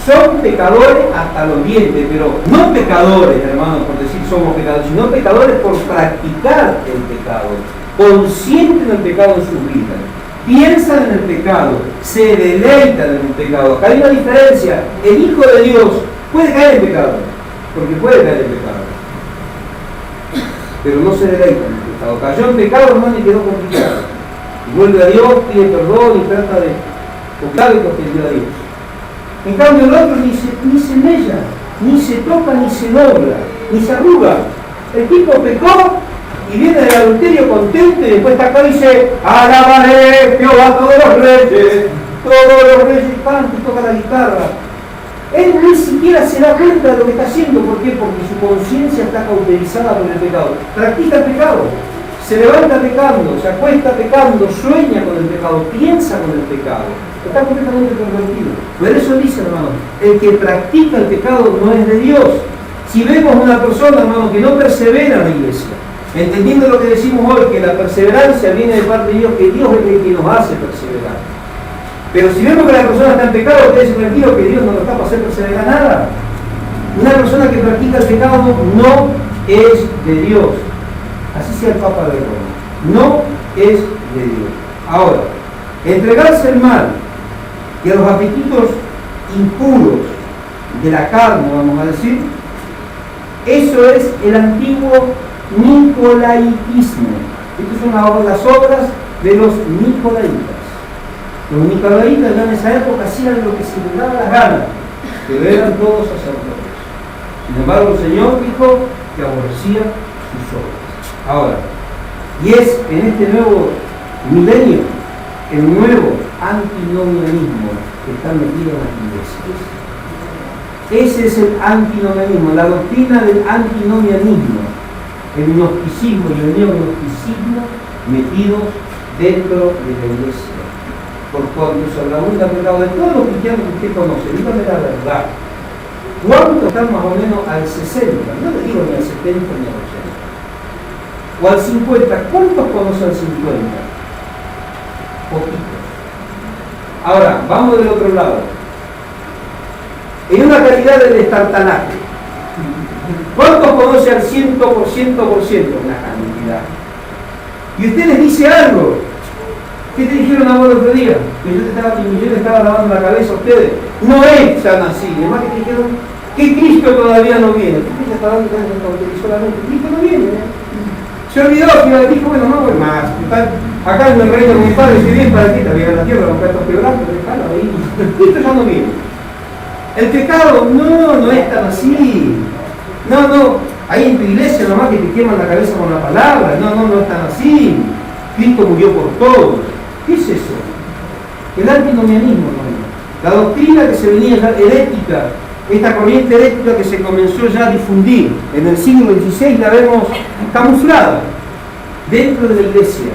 Speaker 1: Son pecadores hasta los dientes, pero no pecadores, hermanos, por decir somos pecadores, sino pecadores por practicar el pecado, conscientes del pecado en sus vidas, piensan en el pecado, se deleitan en el pecado. Acá hay una diferencia: el Hijo de Dios puede caer en pecado, porque puede caer en pecado, pero no se deleita en el pecado. Cayó en pecado, hermano, y quedó complicado. Y vuelve a Dios, pide perdón y trata de buscar y ofendió a Dios. En cambio el otro ni se mella, ni se toca, ni se dobla, ni se arruga. El tipo pecó y viene del adulterio contento y después está acá y dice: alabaré Jehová a todos los reyes canta y toca la guitarra. Él ni siquiera se da cuenta de lo que está haciendo. ¿Por qué? Porque su conciencia está cauterizada por el pecado. Practica el pecado, se levanta pecando, se acuesta pecando, sueña con el pecado, piensa con el pecado. Está completamente pervertido. Por eso dice, hermano, el que practica el pecado no es de Dios. Si vemos una persona, hermano, que no persevera en la iglesia, entendiendo lo que decimos hoy, que la perseverancia viene de parte de Dios, que Dios es el que nos hace perseverar. Pero si vemos que la persona está en pecado, ustedes se tranquilos que Dios no lo está para hacer perseverar nada. Una persona que practica el pecado no es de Dios. Así sea el Papa de Roma. No es de Dios. Ahora, entregarse al mal y a los apetitos impuros de la carne, vamos a decir, eso es el antiguo nicolaitismo. Estas son las obras de los nicolaitas. Los nicolaitas ya en esa época hacían lo que se les daba la gana, pero eran todos sacerdotes. Sin embargo, el Señor dijo que aborrecía sus obras. Ahora, y es en este nuevo milenio el nuevo antinomianismo que está metido en las iglesias. Ese es el antinomianismo, la doctrina del antinomianismo, el gnosticismo y el neognosticismo metidos dentro de la iglesia. Por cuanto se abunda pecado de todos los cristianos que usted conoce, dígame la verdad. ¿Cuántos están más o menos al 60? No le digo ni al 70 ni al 80. O al 50. ¿Cuántos conocen al 50? Poquitos. Ahora, vamos del otro lado. En una calidad de destartanaje. ¿Cuántos conocen al 100%? Una cantidad. Y usted les dice algo. ¿Qué te dijeron a vos el otro día? Que yo te estaba lavando la cabeza a ustedes. No es tan así. Además que te dijeron que Cristo todavía no viene. Cristo está dando solamente. Cristo no viene. Se olvidó que dijo, bueno, no voy más. Acá en el reino de mi padre, si bien para ti, también en la tierra, con estos quebrantos, déjalo ahí. Cristo ya no viene. El pecado no es tan así. No. Hay en tu iglesia nomás que te queman la cabeza con la palabra. No es tan así. Cristo murió por todos. ¿Qué es eso? El antinomianismo, hermano. La doctrina que se venía ya herética, esta corriente herética que se comenzó ya a difundir en el siglo XVI, la vemos camuflada dentro de la iglesia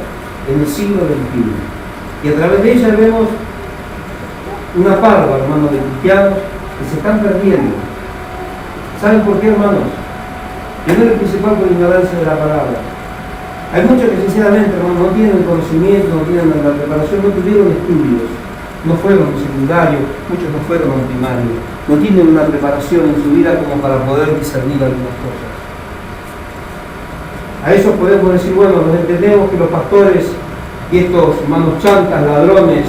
Speaker 1: en el siglo XXI. Y a través de ella vemos una parva, hermanos, de cristianos que se están perdiendo. ¿Saben por qué, hermanos? Primero y principal, por ignorancia de la palabra. Hay muchos que sinceramente, hermano, no tienen el conocimiento, no tienen la preparación, no tuvieron estudios, no fueron secundarios, muchos no fueron primarios, no tienen una preparación en su vida como para poder discernir algunas cosas. A eso podemos decir, bueno, nos entendemos que los pastores y estos manos chantas, ladrones,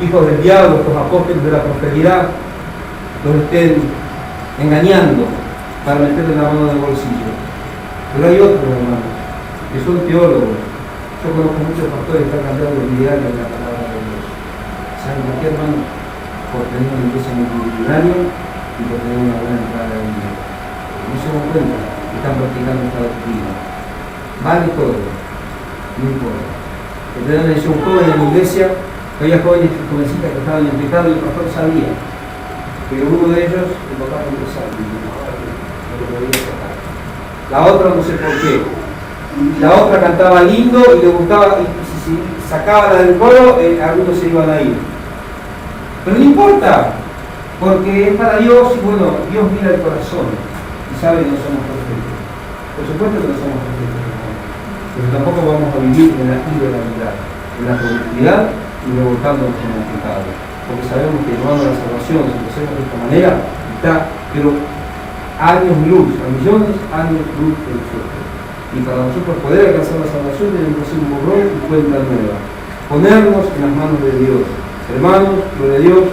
Speaker 1: hijos del diablo, estos apóstoles de la prosperidad, los estén engañando para meterle la mano en el bolsillo. Pero hay otros, hermanos, que son teólogos. Yo conozco muchos pastores que están cambiando de diario en la palabra de Dios. ¿Saben por qué, hermano? Por tener una iglesia multitudinaria y por tener una buena entrada de dinero. No se dan cuenta que están practicando esta doctrina. Vale todo, no importa. Entonces me decía un joven en la iglesia, que había jóvenes jovencitas que estaban en pecado y el pastor sabía. Pero uno de ellos, el papá empezó a decir, lo que podía sacar. La otra no sé por qué. La otra cantaba lindo y le gustaba, y si sacaba la del coro, algunos se iban a ir. Pero no importa, porque es para Dios y bueno, Dios mira el corazón y sabe que no somos perfectos. Por supuesto que no somos perfectos, pero tampoco vamos a vivir en la irrealidad, en la productividad y revoltándonos en el pecado. Porque sabemos que tomando la salvación, si lo hacemos de esta manera, está, pero años luz, a millones de años luz de nosotros. Y para nosotros poder alcanzar la salvación tenemos que hacer un borrón y cuenta nueva. Ponernos en las manos de Dios. Hermanos, gloria a Dios,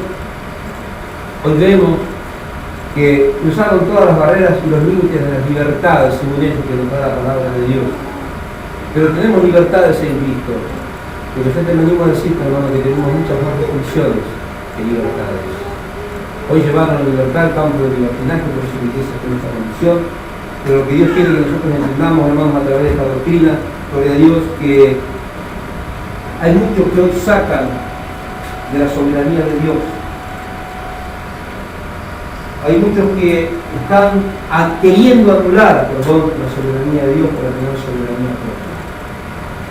Speaker 1: hoy vemos que cruzaron todas las barreras y los límites de las libertades, según ellos que nos da la palabra de Dios. Pero tenemos libertades en Cristo. Pero yo te animo a decir, hermano, que tenemos muchas más restricciones que libertades. Hoy llevaron la libertad al campo de libertinaje por su riqueza con esta condición. Pero lo que Dios quiere que nosotros entendamos, hermanos, a través de esta doctrina, gloria a Dios, que hay muchos que hoy sacan de la soberanía de Dios. Hay muchos que están queriendo anular, la soberanía de Dios para tener soberanía propia.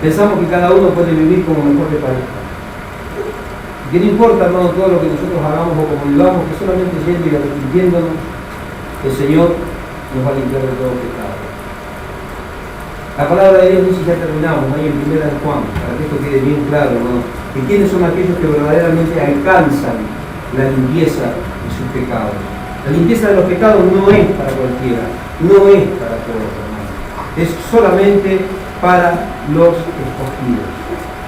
Speaker 1: Pensamos que cada uno puede vivir como mejor le parezca. Que no importa, hermano, todo lo que nosotros hagamos o como vivamos, que solamente yendo y arrepintiéndonos, el Señor nos va a limpiar de todo pecado. La palabra de Dios dice, ya terminamos, ahí en 1 de Juan, para que esto quede bien claro, ¿no? Que quiénes son aquellos que verdaderamente alcanzan la limpieza de sus pecados. La limpieza de los pecados no es para cualquiera, no es para todos, hermano. Es solamente para los escogidos,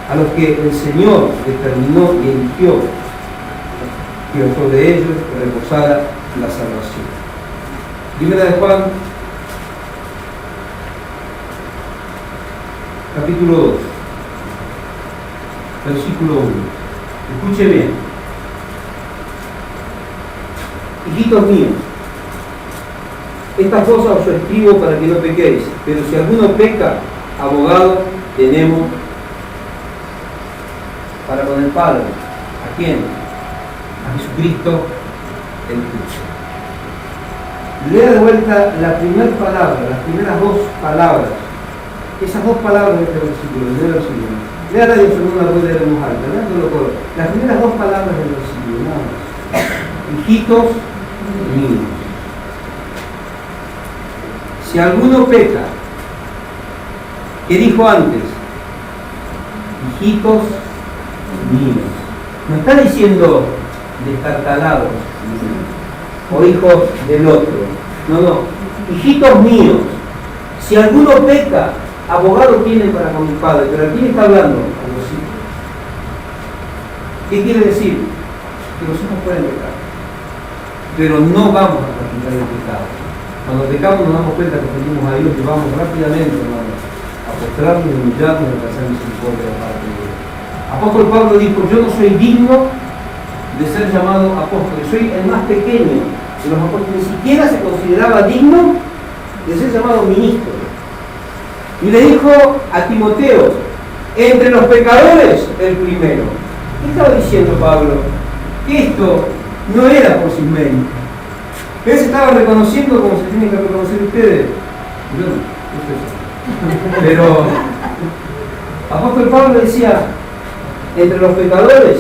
Speaker 1: a los que el Señor determinó y eligió que sobre ellos reposara la salvación. 1 de Juan, capítulo 2, versículo 1. Escuche bien. Hijitos míos, estas cosas os escribo para que no pequéis, pero si alguno peca, abogado tenemos para con el Padre. ¿A quién? A Jesucristo el justo. Lea de vuelta la primera palabra, las primeras dos palabras. Esas dos palabras de este versículo, el primer versículo. Lea la Dios en una rueda de luz alta, las primeras dos palabras del versículo, nada más. Hijitos míos. Si alguno peca, ¿qué dijo antes? Hijitos míos. No está diciendo destartalados o hijos del otro. No. Hijitos míos. Si alguno peca, abogado tiene para con mi Padre. ¿Pero a quién está hablando? A los hijos. ¿Qué quiere decir? Que los hijos pueden pecar, pero no vamos a practicar el pecado. Cuando pecamos nos damos cuenta que ofendimos a Dios y vamos rápidamente, hermano, a postrarnos y humillarnos y alcanzar misericordia de parte de Dios. Apóstol Pablo dijo, yo no soy digno de ser llamado apóstol, soy el más pequeño de los apóstoles, ni siquiera se consideraba digno de ser llamado ministro. Y le dijo a Timoteo, entre los pecadores, el primero. ¿Qué estaba diciendo Pablo? Que esto no era por sus méritos. Él se estaba reconociendo como se tienen que reconocer ustedes. Yo no sé. Pero apóstol Pablo decía, entre los pecadores,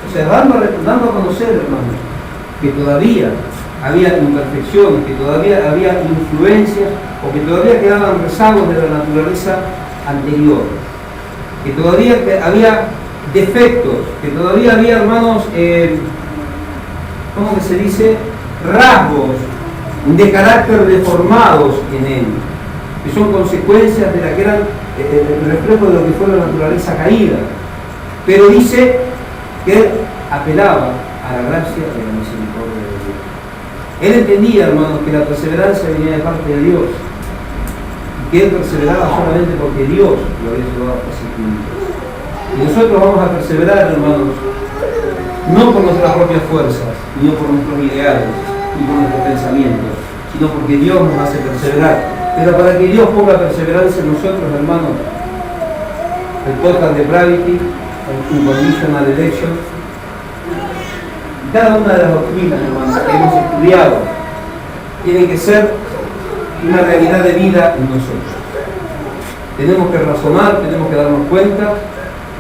Speaker 1: o sea, dando a conocer, hermanos, que todavía había imperfecciones, que todavía había influencias o que todavía quedaban rezagos de la naturaleza anterior, que todavía había defectos, que todavía había, hermanos, ¿cómo que se dice? Rasgos de carácter deformados en él, que son consecuencias de la que eran el reflejo de lo que fue la naturaleza caída. Pero dice que él apelaba a la gracia de la misericordia de Dios. Él entendía, hermanos, que la perseverancia venía de parte de Dios y que él perseveraba solamente porque Dios lo había llevado hasta ese punto. Y nosotros vamos a perseverar, hermanos, no por nuestras propias fuerzas, ni por nuestros ideales, ni por nuestros pensamientos, sino porque Dios nos hace perseverar. Pero para que Dios ponga perseverancia en nosotros, hermanos, el podcast de Gravity, el Unconditional Election, y cada una de las doctrinas, hermanos, que hemos estudiado, tiene que ser una realidad de vida en nosotros. Tenemos que razonar, tenemos que darnos cuenta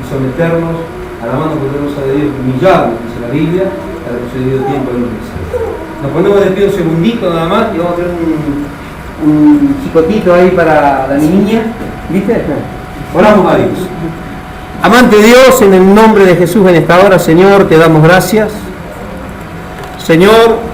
Speaker 1: y someternos a la mano poderosa de Dios, humillarnos, dice la Biblia, a lo que se dio tiempo en el. Nos ponemos de pie un segundito nada más y vamos a tener un chicotito ahí para la niña. ¿Viste? Oramos a Dios. Amante Dios, en el nombre de Jesús en esta hora, Señor, te damos gracias. Señor,